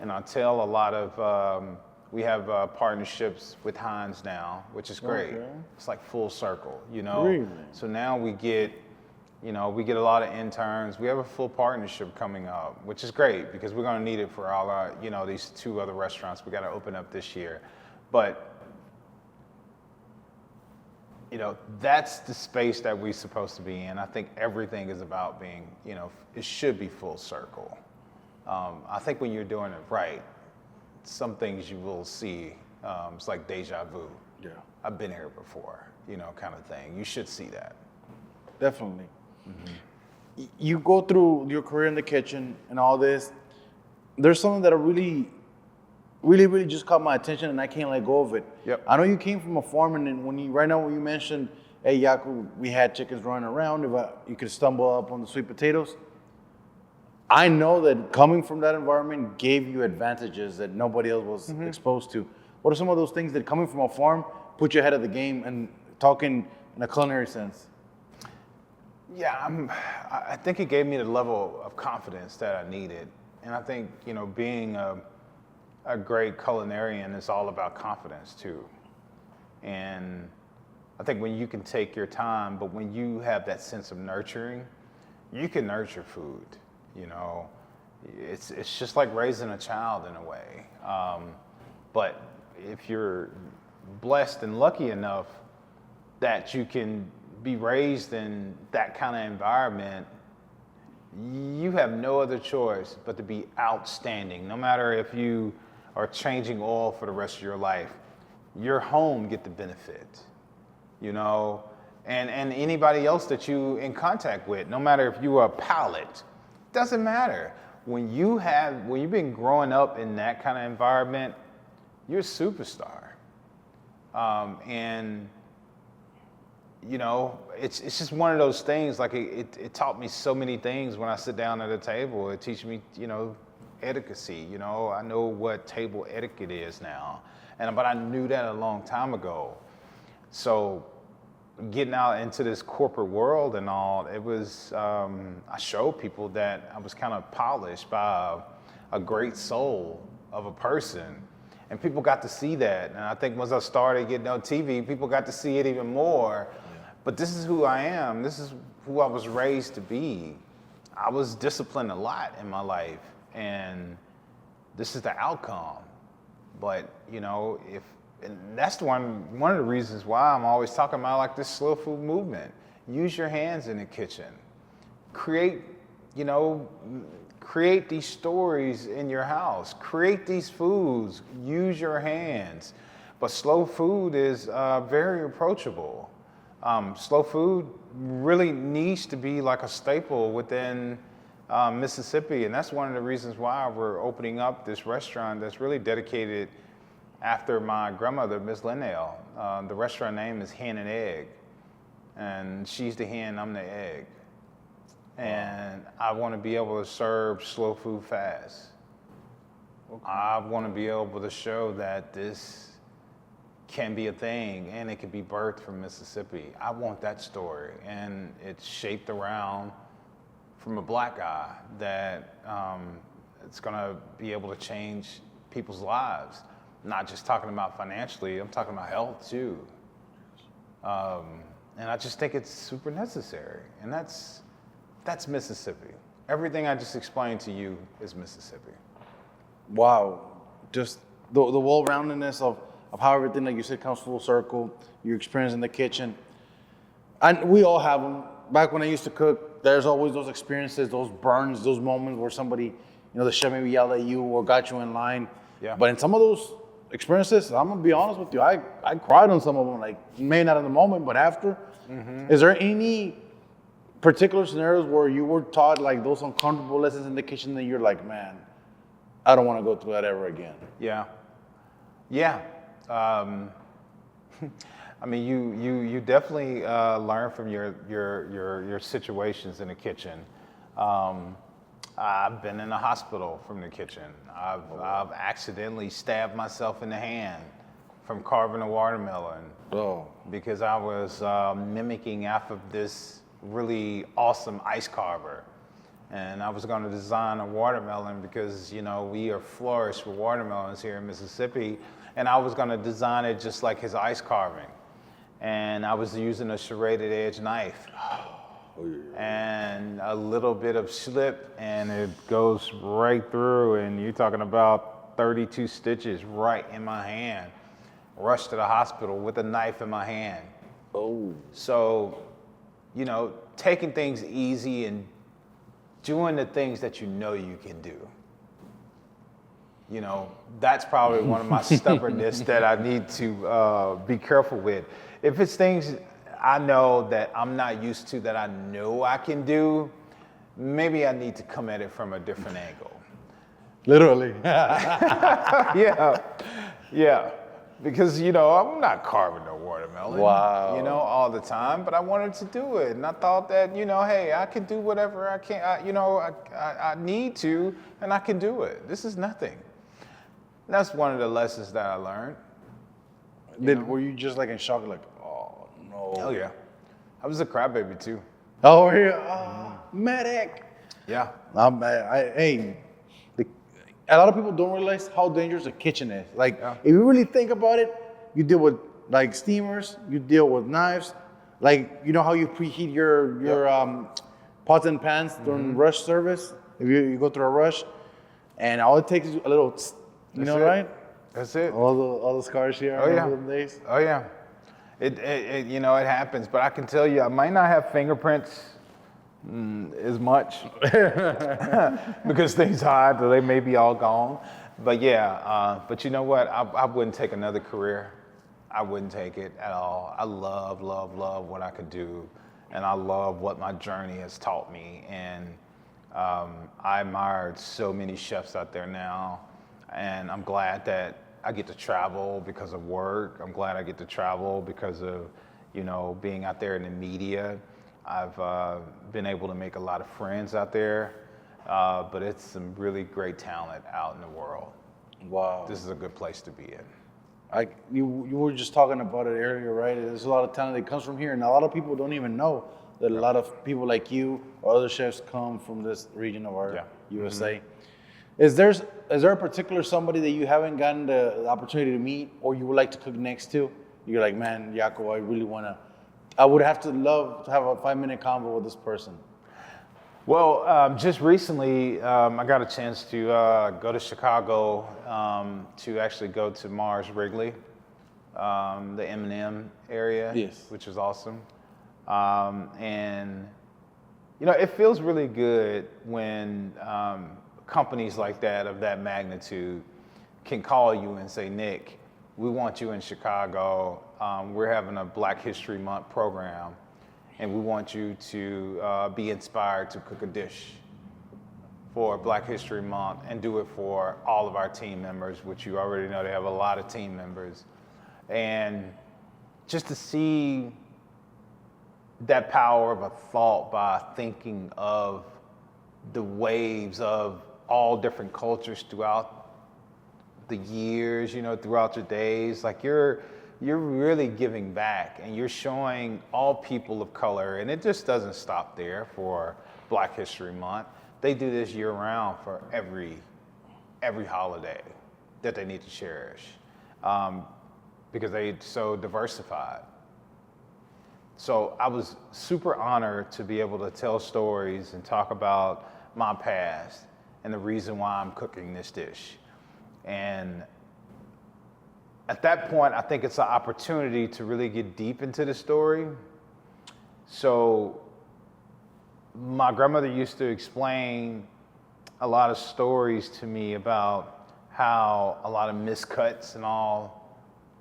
[SPEAKER 9] and I tell a lot of, we have partnerships with Hines now, which is great. Okay. It's like full circle, you know? Really? So now we get a lot of interns. We have a full partnership coming up, which is great because we're gonna need it for all our, you know, these 2 other restaurants we gotta open up this year. But, you know, that's the space that we're supposed to be in. I think everything is about being, you know, it should be full circle. I think when you're doing it right, some things you will see, it's like deja vu. Yeah. I've been here before, you know, kind of thing. You should see that.
[SPEAKER 10] Definitely. Mm-hmm. You go through your career in the kitchen and all this. There's something that really just caught my attention, and I can't let go of it. Yep. I know you came from a farm, and when you mentioned, hey, Jaco, we had chickens running around. If you could stumble up on the sweet potatoes. I know that coming from that environment gave you advantages that nobody else was exposed to. What are some of those things that coming from a farm put you ahead of the game and talking in a culinary sense?
[SPEAKER 9] Yeah, I think it gave me the level of confidence that I needed. And I think, you know, being a great culinarian is all about confidence too. And I think when you can take your time, but when you have that sense of nurturing, you can nurture food. You know, it's just like raising a child in a way. But if you're blessed and lucky enough that you can be raised in that kind of environment, you have no other choice but to be outstanding. No matter if you are changing oil for the rest of your life, your home get the benefit, you know, and anybody else that you in contact with, no matter if you are a pilot, doesn't matter. When you've been growing up in that kind of environment, you're a superstar. And you know, it's just one of those things, like it taught me so many things when I sit down at a table. It teaches me, you know, etiquette. You know, I know what table etiquette is now, but I knew that a long time ago. So getting out into this corporate world and all, it was, I showed people that I was kind of polished by a great soul of a person. And people got to see that. And I think once I started getting on TV, people got to see it even more. Yeah. But this is who I am. This is who I was raised to be. I was disciplined a lot in my life, and this is the outcome. But, you know, and that's one of the reasons why I'm always talking about like this slow food movement. Use your hands in the kitchen. Create these stories in your house. Create these foods. Use your hands. But slow food is very approachable. Slow food really needs to be like a staple within Mississippi, and that's one of the reasons why we're opening up this restaurant that's really dedicated after my grandmother, Miss Linnell. The restaurant name is Hen and Egg, and she's the hen, I'm the egg. And I want to be able to serve slow food fast. Okay. I want to be able to show that this can be a thing and it can be birthed from Mississippi. I want that story, and it's shaped around from a black guy that it's gonna be able to change people's lives. Not just talking about financially, I'm talking about health too. And I just think it's super necessary, and that's Mississippi. Everything I just explained to you is Mississippi.
[SPEAKER 10] Wow, just the well-roundedness of how everything, like you said, comes full circle. Your experience in the kitchen, and we all have them. Back when I used to cook, there's always those experiences, those burns, those moments where somebody, the chef maybe yelled at you or got you in line. Yeah. But in some of those experiences, I'm gonna be honest with you, I cried on some of them, like maybe not in the moment, but after. Mm-hmm. Is there any particular scenarios where you were taught like those uncomfortable lessons in the kitchen that you're like, man, I don't want to go through that ever again?
[SPEAKER 9] Yeah. I mean, you definitely learn from your situations in the kitchen. I've been in the hospital from the kitchen. I've accidentally stabbed myself in the hand from carving a watermelon because I was mimicking after this really awesome ice carver. And I was going to design a watermelon because, we are flourished with watermelons here in Mississippi. And I was going to design it just like his ice carving. And I was using a serrated edge knife. And a little bit of slip, and it goes right through. And you're talking about 32 stitches right in my hand. Rushed to the hospital with a knife in my hand. Oh. So, taking things easy and doing the things that you know you can do. That's probably one of my stubbornness that I need to be careful with. If it's things I know that I'm not used to that I know I can do, maybe I need to come at it from a different angle.
[SPEAKER 10] Literally.
[SPEAKER 9] Yeah. Because, I'm not carving a watermelon, all the time, but I wanted to do it. And I thought that, hey, I can do whatever I can, I need to, and I can do it. This is nothing. That's one of the lessons that I learned.
[SPEAKER 10] Were you just like in shock, like, oh no?
[SPEAKER 9] Oh yeah. I was a crybaby too.
[SPEAKER 10] Oh, yeah. Medic.
[SPEAKER 9] Yeah.
[SPEAKER 10] A lot of people don't realize how dangerous a kitchen is. Like, if you really think about it, you deal with like steamers, you deal with knives, like how you preheat your pots and pans during rush service. If you go through a rush, and all it takes is a little, right?
[SPEAKER 9] That's it.
[SPEAKER 10] All the scars here. Those days.
[SPEAKER 9] Oh yeah. It happens, but I can tell you, I might not have fingerprints as much because things hide, so they may be all gone. But but you know what? I wouldn't take another career. I wouldn't take it at all. I love what I could do, and I love what my journey has taught me. And I admire so many chefs out there now, and I'm glad that I get to travel because of work. I'm glad I get to travel because of being out there in the media. I've been able to make a lot of friends out there, but it's some really great talent out in the world.
[SPEAKER 10] Wow.
[SPEAKER 9] This is a good place to be in.
[SPEAKER 10] You were just talking about it earlier, right? There's a lot of talent that comes from here, and a lot of people don't even know that a lot of people like you or other chefs come from this region of our USA. Mm-hmm. Is there a particular somebody that you haven't gotten the opportunity to meet or you would like to cook next to? You're like, man, Jaco, I would have to love to have a 5-minute convo with this person.
[SPEAKER 9] Well, just recently, I got a chance to go to Chicago to actually go to Mars Wrigley, the M&M area, which is awesome. And, you know, it feels really good when companies like that, of that magnitude, can call you and say, Nick, we want you in Chicago. We're having a Black History Month program, and we want you to be inspired to cook a dish for Black History Month and do it for all of our team members, which you already know they have a lot of team members. And just to see that power of a thought by thinking of the waves of all different cultures throughout the years, you know, throughout your days, like you're really giving back and you're showing all people of color, and it just doesn't stop there for Black History Month. They do this year round for every holiday that they need to cherish because they're so diversified. So I was super honored to be able to tell stories and talk about my past and the reason why I'm cooking this dish. And at that point, I think it's an opportunity to really get deep into the story. So my grandmother used to explain a lot of stories to me about how a lot of miscuts and all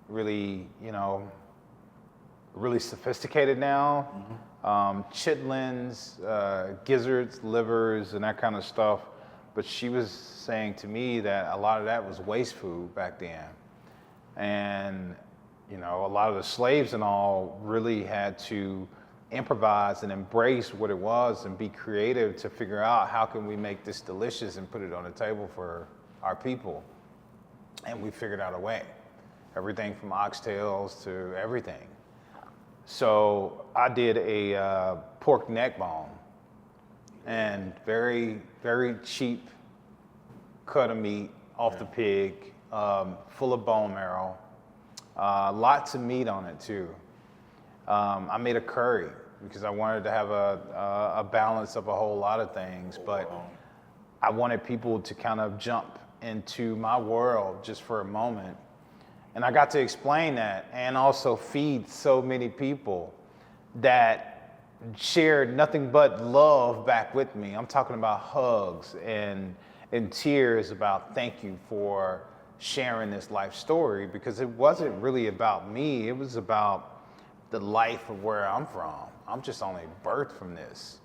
[SPEAKER 9] really, you know, really sophisticated now. Chitlins, gizzards, livers, and that kind of stuff. But she was saying to me that a lot of that was waste food back then. And, you know, a lot of the slaves and all really had to improvise and embrace what it was and be creative to figure out how can we make this delicious and put it on the table for our people. And we figured out a way. Everything from oxtails to everything. So I did a pork neck bone, and very, very cheap cut of meat off the pig, full of bone marrow, lots of meat on it too. I made a curry because I wanted to have a balance of a whole lot of things, but I wanted people to kind of jump into my world just for a moment. And I got to explain that and also feed so many people that shared nothing but love back with me. I'm talking about hugs and tears about thank you for sharing this life story, because it wasn't really about me. It was about the life of where I'm from. I'm just only birthed from this.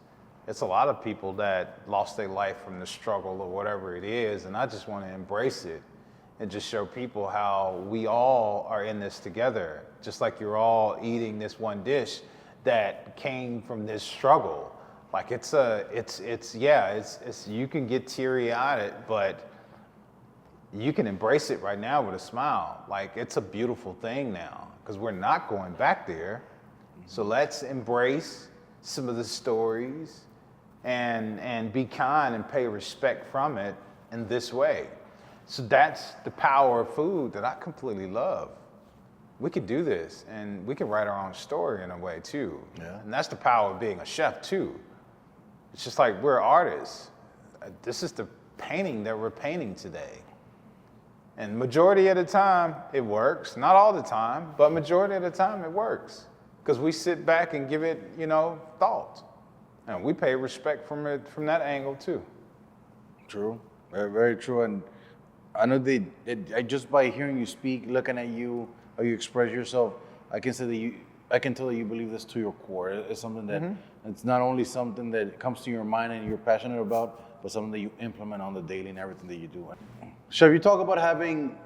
[SPEAKER 9] It's a lot of people that lost their life from the struggle or whatever it is, and I just want to embrace it and just show people how we all are in this together, just like you're all eating this one dish that came from this struggle. Like you can get teary-eyed, but you can embrace it right now with a smile. Like it's a beautiful thing now, because we're not going back there. So let's embrace some of the stories and be kind and pay respect from it in this way. So that's the power of food that I completely love. We could do this, and we can write our own story in a way too. Yeah. And that's the power of being a chef too. It's just like we're artists. This is the painting that we're painting today. And majority of the time, it works. Not all the time, but majority of the time, it works. Because we sit back and give it, you know, thought. And we pay respect from it from that angle too.
[SPEAKER 10] True, very, very true. And I know just by hearing you speak, looking at you, how you express yourself, I can tell that you believe this to your core. It's something that it's not only something that comes to your mind and you're passionate about, but something that you implement on the daily in everything that you do. Chef, you talk about having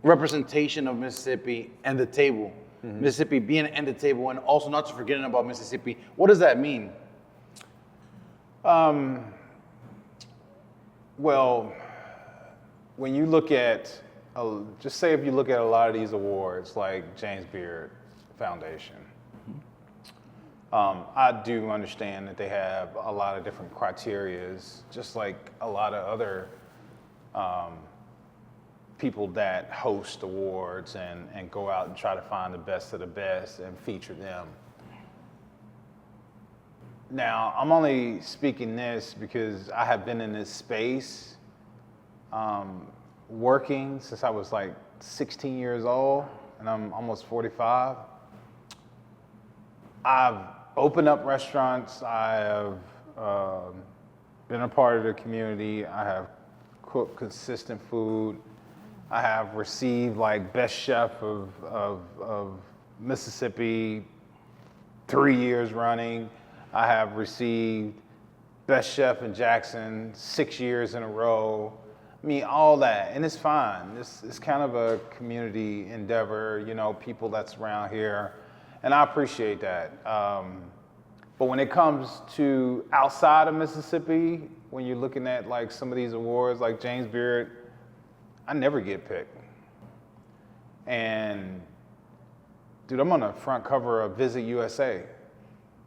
[SPEAKER 10] representation of Mississippi and the table. Mississippi being at the table, and also not to forgetting about Mississippi. What does that mean?
[SPEAKER 9] Well, when you look at, just say if you look at a lot of these awards, like James Beard Foundation, I do understand that they have a lot of different criterias, just like a lot of other people that host awards and go out and try to find the best of the best and feature them. Now, I'm only speaking this because I have been in this space working since I was like 16 years old, and I'm almost 45. I've opened up restaurants. I have been a part of the community. I have cooked consistent food. I have received like Best Chef of Mississippi 3 years running. I have received Best Chef in Jackson 6 years in a row. I mean, all that, and it's fine. It's kind of a community endeavor, you know, people that's around here, and I appreciate that. But when it comes to outside of Mississippi, when you're looking at like some of these awards, like James Beard, I never get picked. And dude, I'm on the front cover of Visit USA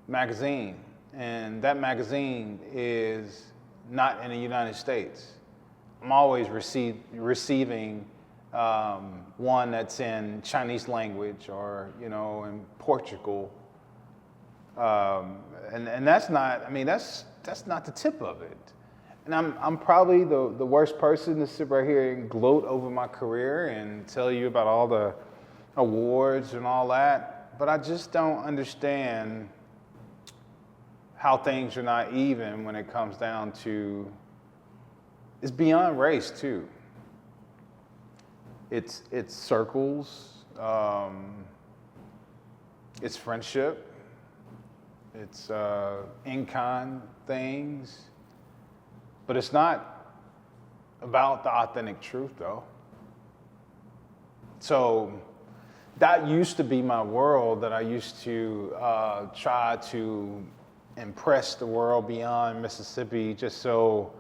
[SPEAKER 9] magazine, and that magazine is not in the United States. I'm always receiving one that's in Chinese language or, you know, in Portugal. And that's not, I mean, that's not the tip of it. And I'm probably the worst person to sit right here and gloat over my career and tell you about all the awards and all that, but I just don't understand how things are not even when it comes down to, it's beyond race too. It's circles, it's friendship, it's in-kind things, but it's not about the authentic truth though. So that used to be my world, that I used to try to impress the world beyond Mississippi just so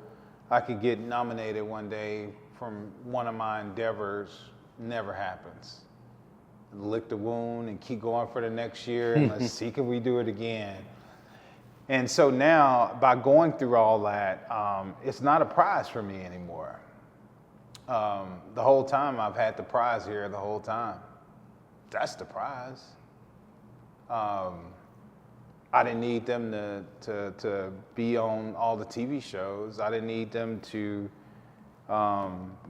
[SPEAKER 9] I could get nominated one day from one of my endeavors. Never happens. Lick the wound and keep going for the next year and let's see, can we do it again? And so now, by going through all that, it's not a prize for me anymore. The whole time I've had the prize here the whole time. That's the prize. I didn't need them to be on all the TV shows. I didn't need them to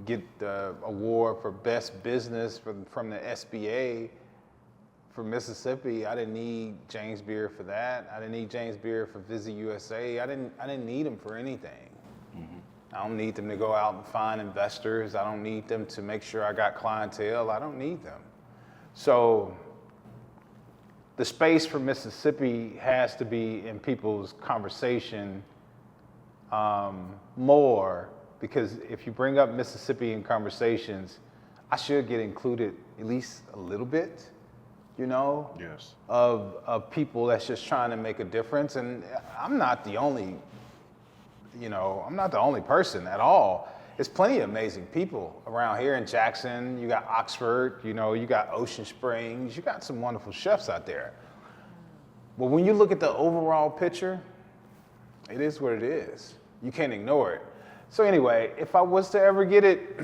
[SPEAKER 9] get the award for best business from the SBA for Mississippi. I didn't need James Beard for that. I didn't need James Beard for Visit USA. I didn't need them for anything. I don't need them to go out and find investors. I don't need them to make sure I got clientele. I don't need them. So the space for Mississippi has to be in people's conversation more, because if you bring up Mississippi in conversations, I should get included at least a little bit, you know,
[SPEAKER 8] yes,
[SPEAKER 9] of people that's just trying to make a difference. And I'm not the only, you know, I'm not the only person at all. There's plenty of amazing people around here in Jackson. You got Oxford, you know, you got Ocean Springs, you got some wonderful chefs out there. But when you look at the overall picture, it is what it is. You can't ignore it. So anyway, if I was to ever get it,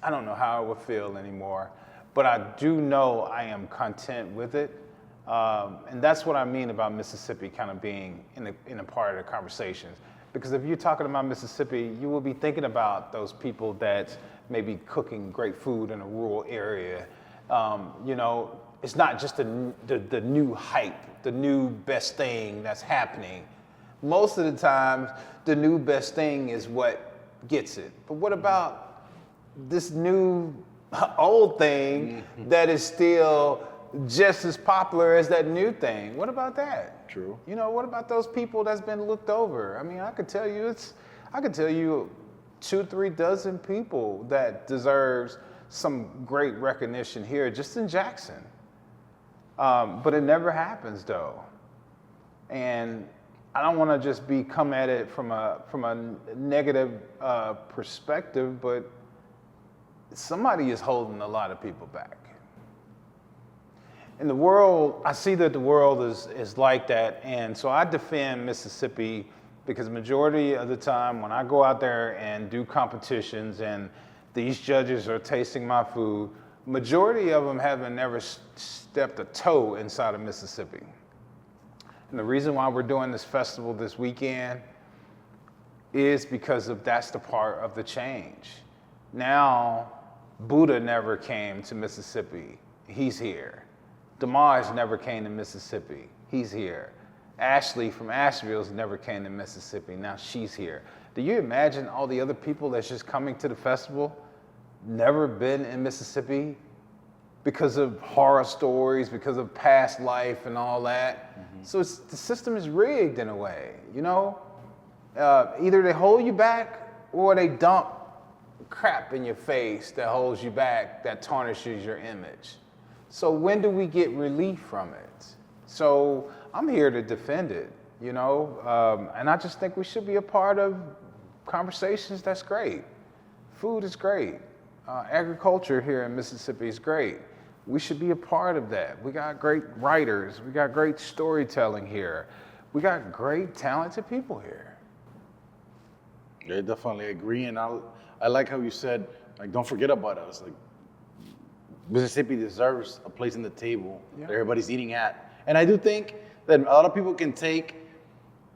[SPEAKER 9] I don't know how I would feel anymore. But I do know I am content with it. And that's what I mean about Mississippi kind of being in a part of the conversations. Because if you're talking about Mississippi, you will be thinking about those people that may be cooking great food in a rural area. You know, it's not just the new hype, the new best thing that's happening. Most of the time, the new best thing is what gets it. But what about this new old thing that is still just as popular as that new thing? What about that?
[SPEAKER 8] True.
[SPEAKER 9] You know, what about those people that's been looked over? I mean, I could tell you 2-3 dozen people that deserves some great recognition here just in Jackson. But it never happens though. And I don't want to just come at it from a negative perspective, but somebody is holding a lot of people back. In the world, I see that the world is like that, and so I defend Mississippi because the majority of the time when I go out there and do competitions and these judges are tasting my food, majority of them haven't never stepped a toe inside of Mississippi. And the reason why we're doing this festival this weekend is because that's the part of the change. Now, Buddha never came to Mississippi. He's here. Damaj never came to Mississippi. He's here. Ashley from Asheville's never came to Mississippi. Now she's here. Do you imagine all the other people that's just coming to the festival, never been in Mississippi because of horror stories, because of past life and all that? Mm-hmm. So the system is rigged in a way, you know? Either they hold you back or they dump crap in your face that holds you back, that tarnishes your image. So when do we get relief from it? So I'm here to defend it, you know? And I just think we should be a part of conversations that's great. Food is great. Agriculture here in Mississippi is great. We should be a part of that. We got great writers. We got great storytelling here. We got great talented people here.
[SPEAKER 8] I definitely agree. And I like how you said, like, don't forget about us. Like, Mississippi deserves a place in the table that everybody's eating at. And I do think that a lot of people can take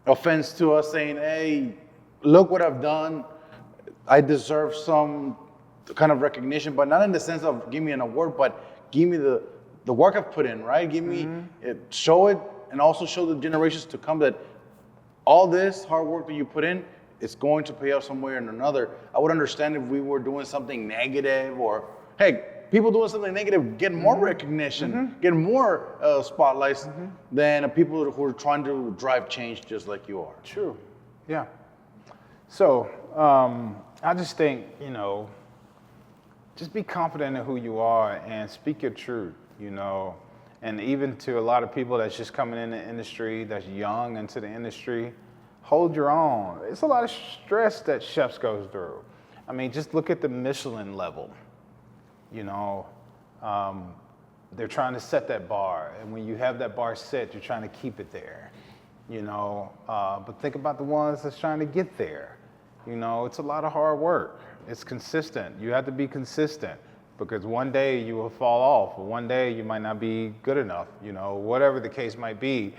[SPEAKER 8] offense to us saying, hey, look what I've done. I deserve some kind of recognition, but not in the sense of give me an award, but give me the work I've put in, right? Give me it, show it, and also show the generations to come that all this hard work that you put in, it's going to pay off some way or another. I would understand if we were doing something negative, or hey, people doing something negative get more recognition, get more spotlights than people who are trying to drive change just like you are.
[SPEAKER 9] True. Yeah. So I just think, you know, just be confident in who you are and speak your truth, you know. And even to a lot of people that's just coming in the industry, that's young into the industry, hold your own. It's a lot of stress that chefs goes through. I mean, just look at the Michelin level. You know, they're trying to set that bar. And when you have that bar set, you're trying to keep it there, you know. But think about the ones that's trying to get there. You know, it's a lot of hard work. It's consistent. You have to be consistent because one day you will fall off, or one day you might not be good enough, you know, whatever the case might be.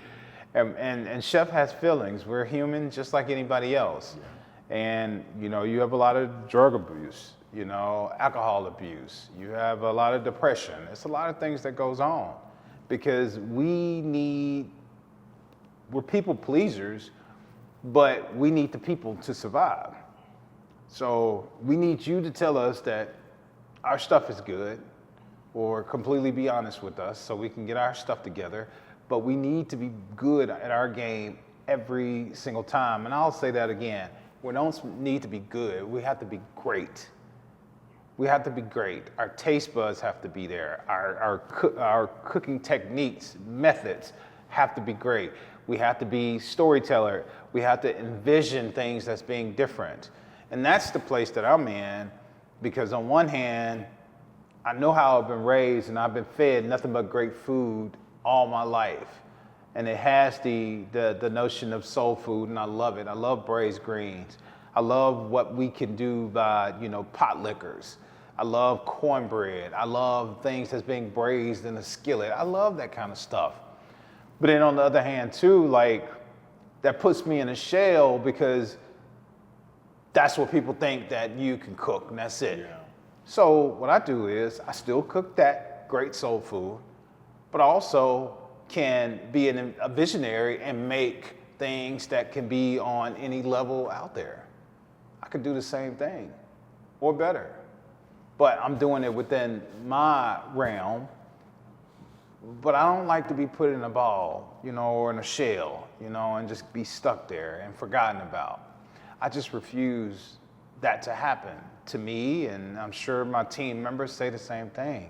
[SPEAKER 9] And chef has feelings. We're human just like anybody else. Yeah. And, you know, you have a lot of drug abuse, you know, alcohol abuse. You have a lot of depression. It's a lot of things that goes on because we're people pleasers, but we need the people to survive. So we need you to tell us that our stuff is good or completely be honest with us so we can get our stuff together. But we need to be good at our game every single time. And I'll say that again. We don't need to be good. We have to be great. We have to be great. Our taste buds have to be there. Our cooking techniques, methods have to be great. We have to be storyteller. We have to envision things that's being different. And that's the place that I'm in because on one hand, I know how I've been raised and I've been fed nothing but great food all my life. And it has the notion of soul food, and I love it. I love braised greens. I love what we can do by, you know, pot liquors. I love cornbread. I love things that's being braised in a skillet. I love that kind of stuff. But then on the other hand too, like, that puts me in a shell because that's what people think that you can cook, and that's it. Yeah. So what I do is I still cook that great soul food, but I also can be a visionary and make things that can be on any level out there. I could do the same thing or better, but I'm doing it within my realm. But I don't like to be put in a ball, you know, or in a shell, you know, and just be stuck there and forgotten about. I just refuse that to happen to me, and I'm sure my team members say the same thing.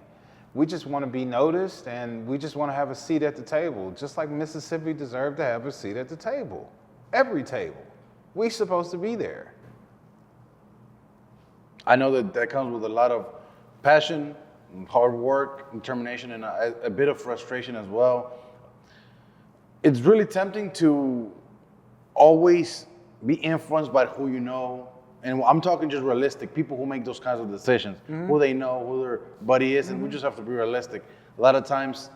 [SPEAKER 9] We just want to be noticed, and we just want to have a seat at the table, just like Mississippi deserved to have a seat at the table. every table. We supposed to be there.
[SPEAKER 8] I know that comes with a lot of passion, hard work, determination, and a bit of frustration as well. It's really tempting to always be influenced by who you know. And I'm talking just realistic, people who make those kinds of decisions, who they know, who their buddy is, and we just have to be realistic. A lot of times,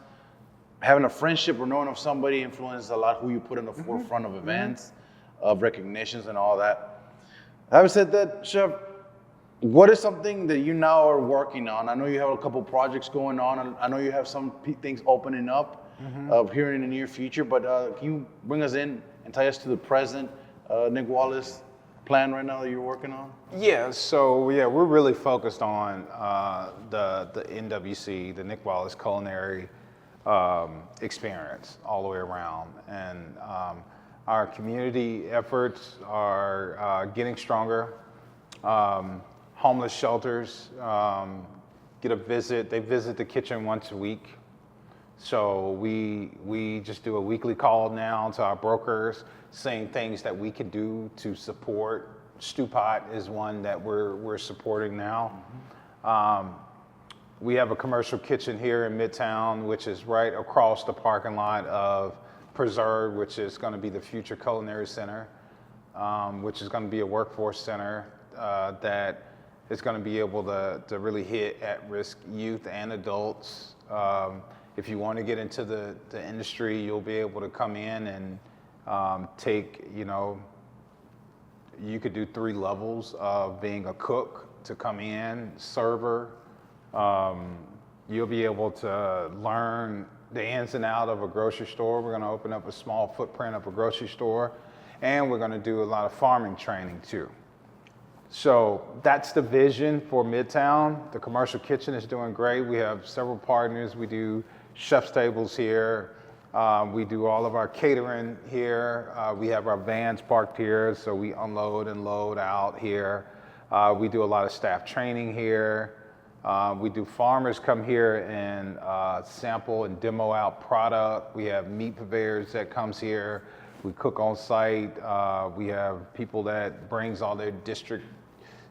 [SPEAKER 8] having a friendship or knowing of somebody influences a lot who you put in the forefront of events, of recognitions and all that. Having said that, Chef, what is something that you now are working on? I know you have a couple projects going on, and I know you have some things opening up here in the near future, but can you bring us in and tie us to the present Nick Wallace plan right now that you're working on?
[SPEAKER 9] Yeah, so yeah, we're really focused on the NWC, the Nick Wallace culinary experience all the way around. And our community efforts are getting stronger. Homeless shelters get a visit. They visit the kitchen once a week. So we just do a weekly call now to our brokers saying things that we could do to support. Stew Pot is one that we're supporting now. We have a commercial kitchen here in Midtown, which is right across the parking lot of Preserve, which is going to be the future culinary center, which is going to be a workforce center that is going to be able to really hit at-risk youth and adults. If you want to get into the industry, you'll be able to come in and take, you could do 3 levels of being a cook to come in, server. You'll be able to learn the ins and out of a grocery store. We're going to open up a small footprint of a grocery store, and we're going to do a lot of farming training too. So that's the vision for Midtown. The commercial kitchen is doing great. We have several partners. We do chef's tables here. We do all of our catering here. We have our vans parked here, so we unload and load out here. We do a lot of staff training here. We do farmers come here and sample and demo out product. We have meat purveyors that comes here. We cook on site. We have people that brings all their district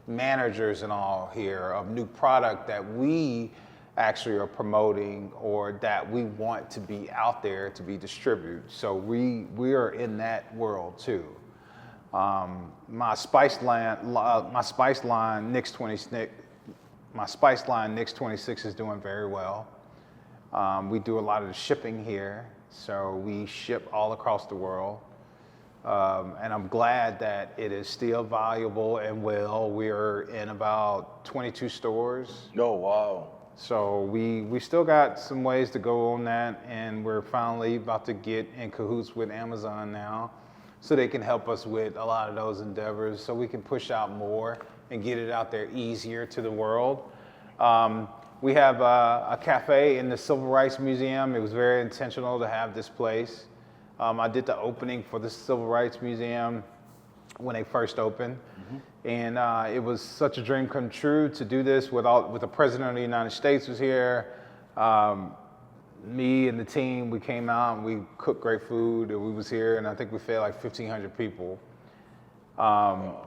[SPEAKER 9] managers and all here of new product that we actually are promoting or that we want to be out there to be distributed. So we are in that world too. My spice line, Nick's 26. My spice line, Nick's 26, is doing very well. We do a lot of the shipping here, so we ship all across the world. And I'm glad that it is still valuable and well. We're in about 22 stores.
[SPEAKER 8] Oh, wow.
[SPEAKER 9] So we still got some ways to go on that, and we're finally about to get in cahoots with Amazon now so they can help us with a lot of those endeavors so we can push out more and get it out there easier to the world. We have a cafe in the Civil Rights Museum. It was very intentional to have this place. I did the opening for the Civil Rights Museum when they first opened. And it was such a dream come true to do this with the President of the United States was here. Me and the team, we came out and we cooked great food, and we was here, and I think we fed like 1,500 people.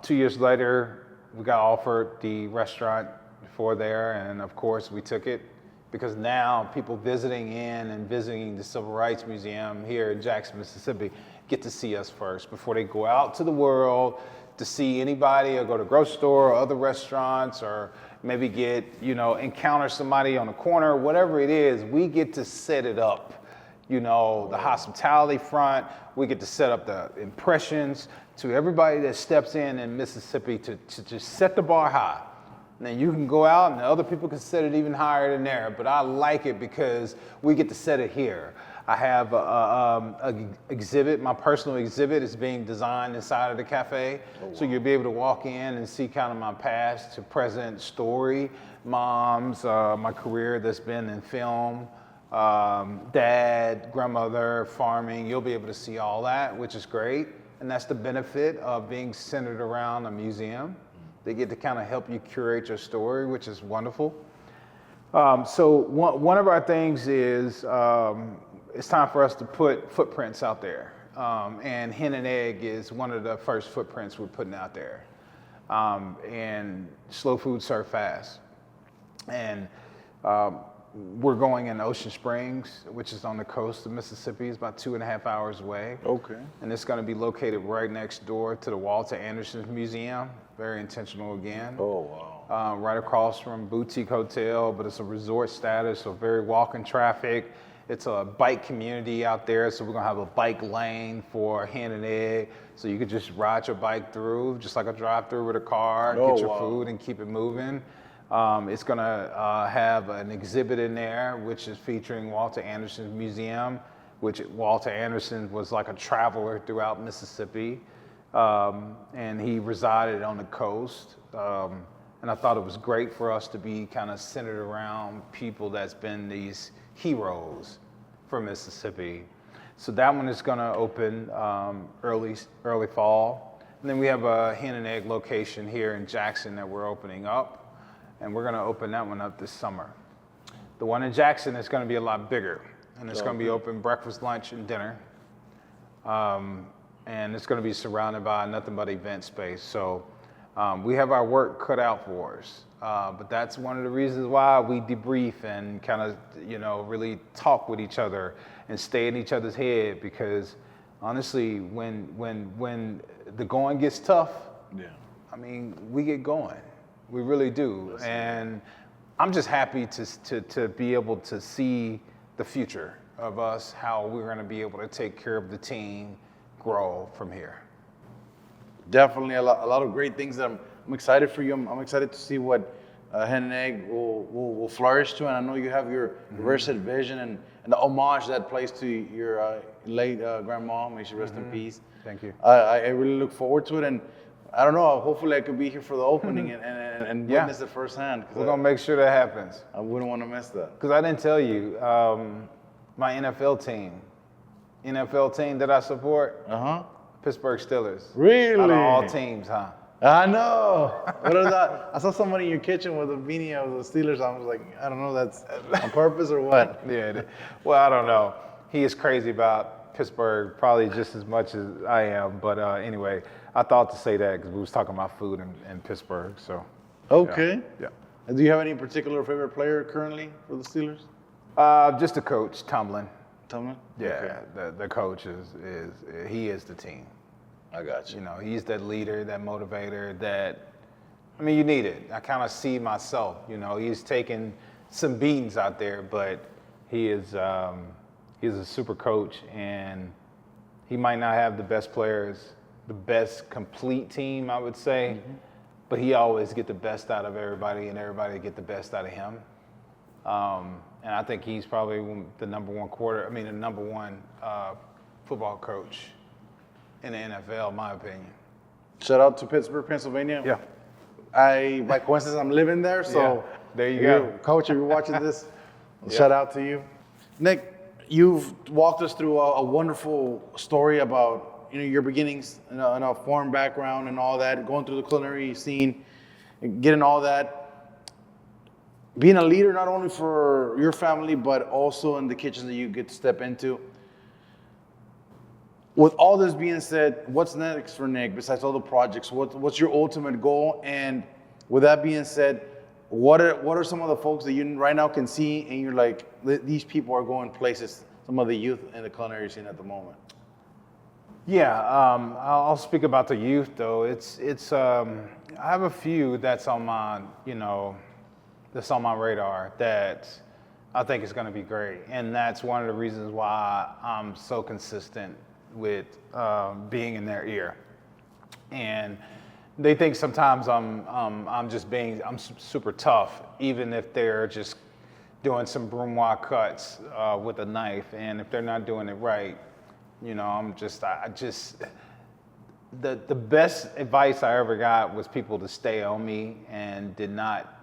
[SPEAKER 9] 2 years later, we got offered the restaurant for there, and of course we took it because now people visiting in and visiting the Civil Rights Museum here in Jackson, Mississippi get to see us first before they go out to the world to see anybody or go to a grocery store or other restaurants or maybe get, encounter somebody on the corner, whatever it is. We get to set it up, the hospitality front. We get to set up the impressions to everybody that steps in Mississippi to just set the bar high. Now you can go out and other people can set it even higher than there, but I like it because we get to set it here. I have a exhibit, my personal exhibit is being designed inside of the cafe. Oh, wow. So you'll be able to walk in and see kind of my past to present story, moms, my career that's been in film, dad, grandmother, farming. You'll be able to see all that, which is great. And that's the benefit of being centered around a museum. They get to kind of help you curate your story, which is wonderful. So one of our things is it's time for us to put footprints out there. And hen and egg is one of the first footprints we're putting out there. And slow food serve fast. And we're going in Ocean Springs, which is on the coast of Mississippi. It's about 2.5 hours away.
[SPEAKER 8] Okay.
[SPEAKER 9] And it's going to be located right next door to the Walter Anderson Museum. Very intentional again.
[SPEAKER 8] Oh, wow.
[SPEAKER 9] Right across from Boutique Hotel, but it's a resort status, so very walking traffic. It's a bike community out there, so we're gonna have a bike lane for hen and egg, so you could just ride your bike through, just like a drive-through with a car, get your food and keep it moving. It's gonna have an exhibit in there, which is featuring Walter Anderson's museum, which Walter Anderson was like a traveler throughout Mississippi, and he resided on the coast. And I thought it was great for us to be kind of centered around people that's been these heroes for Mississippi. So that one is gonna open early fall. And then we have a hen and egg location here in Jackson that we're opening up. And we're gonna open that one up this summer. The one in Jackson is gonna be a lot bigger. And it's gonna be open breakfast, lunch, and dinner. And it's gonna be surrounded by nothing but event space. So we have our work cut out for us. But that's one of the reasons why we debrief and kind of, really talk with each other and stay in each other's head, because honestly, when the going gets tough, I mean, we get going. We really do. And I'm just happy to be able to see the future of us, how we're gonna be able to take care of the team, grow from here.
[SPEAKER 8] Definitely a lot of great things that I'm excited for you. I'm excited to see what hen and egg will flourish to, and I know you have your versatile vision and the homage that plays to your late grandma. May she rest in peace.
[SPEAKER 9] Thank you.
[SPEAKER 8] I really look forward to it, and I don't know. Hopefully, I could be here for the opening and witness it firsthand.
[SPEAKER 9] We're gonna make sure that happens.
[SPEAKER 8] I wouldn't want to miss that.
[SPEAKER 9] Because I didn't tell you, my NFL team that I support. Pittsburgh Steelers.
[SPEAKER 8] Really?
[SPEAKER 9] Out of all teams, huh?
[SPEAKER 8] I know. What is that? I saw somebody in your kitchen with a beanie of the Steelers. I was like, I don't know, that's on purpose or what?
[SPEAKER 9] Yeah. Well, I don't know. He is crazy about Pittsburgh, probably just as much as I am. But anyway, I thought to say that because we was talking about food in Pittsburgh. So.
[SPEAKER 8] Okay.
[SPEAKER 9] Yeah.
[SPEAKER 8] And do you have any particular favorite player currently for the Steelers?
[SPEAKER 9] Just the coach, Tomlin.
[SPEAKER 8] Tomlin?
[SPEAKER 9] Yeah, okay. the coach he is the team.
[SPEAKER 8] I got you.
[SPEAKER 9] He's that leader, that motivator, you need it. I kind of see myself, he's taken some beatings out there, but he's a super coach, and he might not have the best players, the best complete team, I would say, but he always get the best out of everybody, and everybody get the best out of him. And I think he's probably the number one football coach in the NFL, in my opinion.
[SPEAKER 8] Shout out to Pittsburgh, Pennsylvania.
[SPEAKER 9] Yeah.
[SPEAKER 8] By coincidence, I'm living there, so
[SPEAKER 9] there you go.
[SPEAKER 8] Coach, if you're watching this, shout out to you. Nick, you've walked us through a wonderful story about your beginnings in a foreign background and all that, going through the culinary scene, getting all that. Being a leader not only for your family, but also in the kitchens that you get to step into. With all this being said, what's next for Nick besides all the projects? What's your ultimate goal? And with that being said, what are some of the folks that you right now can see and you're like, these people are going places, some of the youth in the culinary scene at the moment?
[SPEAKER 9] Yeah, I'll speak about the youth though. It's I have a few that's on my, that's on my radar that I think is going to be great. And that's one of the reasons why I'm so consistent with being in their ear. And they think sometimes I'm super tough, even if they're just doing some brunoise cuts with a knife. And if they're not doing it right, the best advice I ever got was people to stay on me and did not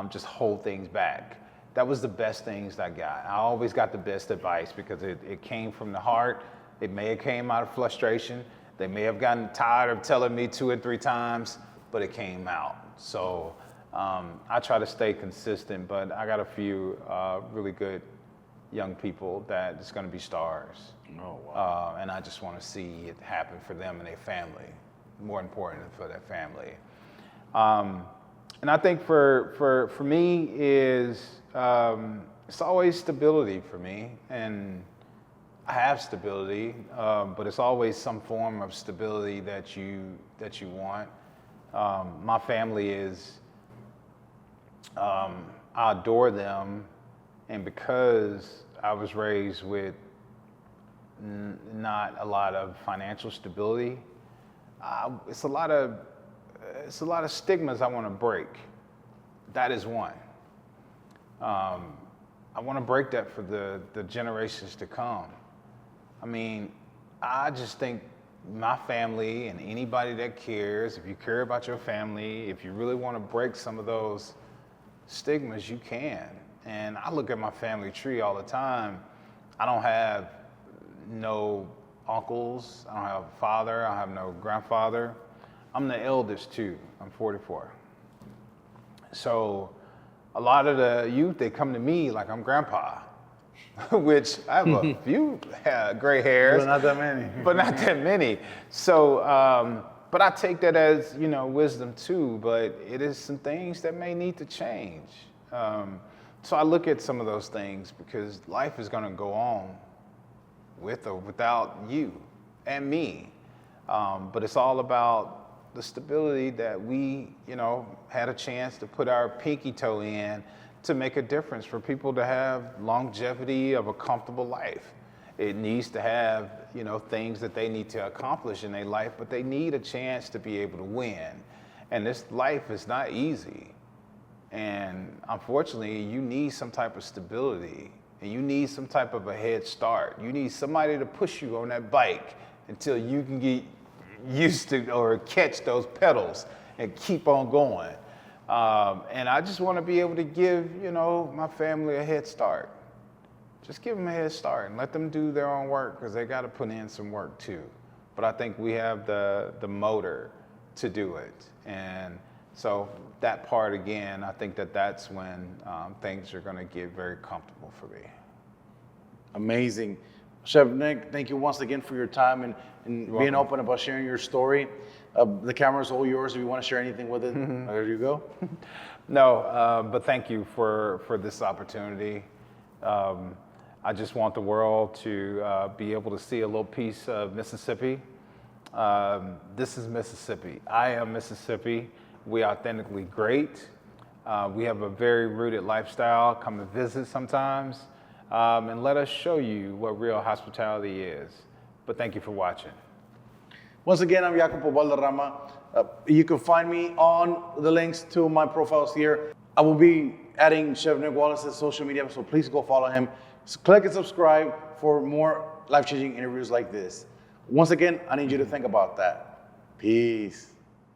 [SPEAKER 9] just hold things back. That was the best things I got. I always got the best advice because it came from the heart. It may have came out of frustration. They may have gotten tired of telling me 2 or 3 times, but it came out. So I try to stay consistent, but I got a few really good young people that is going to be stars.
[SPEAKER 8] Oh, wow.
[SPEAKER 9] And I just want to see it happen for them and their family, more important for their family. And I think for me is, it's always stability for me, and I have stability, but it's always some form of stability that you want. My family is, I adore them, and because I was raised with not a lot of financial stability, it's a lot of stigmas I want to break. That is one. I want to break that for the generations to come. I mean, I just think my family and anybody that cares, if you care about your family, if you really want to break some of those stigmas, you can. And I look at my family tree all the time. I don't have no uncles, I don't have a father, I don't have no grandfather. I'm the eldest too, I'm 44. So a lot of the youth, they come to me like I'm grandpa, which I have a few gray hairs.
[SPEAKER 8] But not that many.
[SPEAKER 9] But not that many. So, but I take that as, wisdom too, but it is some things that may need to change. So I look at some of those things because life is gonna go on with or without you and me. But it's all about the stability that we, had a chance to put our pinky toe in to make a difference for people to have longevity of a comfortable life. It needs to have, things that they need to accomplish in their life, but they need a chance to be able to win. And this life is not easy. And unfortunately, you need some type of stability, and you need some type of a head start. You need somebody to push you on that bike until you can get used to or catch those pedals and keep on going. And I just want to be able to give, my family a head start. Just give them a head start and let them do their own work, because they got to put in some work too. But I think we have the motor to do it. And so that part, again, I think that's when things are going to get very comfortable for me.
[SPEAKER 8] Amazing. Chef Nick, thank you once again for your time and being open about sharing your story. The camera's all yours if you want to share anything with it. There you go.
[SPEAKER 9] No, but thank you for this opportunity. I just want the world to be able to see a little piece of Mississippi. This is Mississippi. I am Mississippi. We are authentically great. We have a very rooted lifestyle. Come and visit sometimes. And let us show you what real hospitality is. But thank you for watching.
[SPEAKER 8] Once again, I'm Jacoppo Balderama. You can find me on the links to my profiles here. I will be adding Chef Nick Wallace's social media, so please go follow him. So click and subscribe for more life-changing interviews like this. Once again, I need you to think about that. Peace.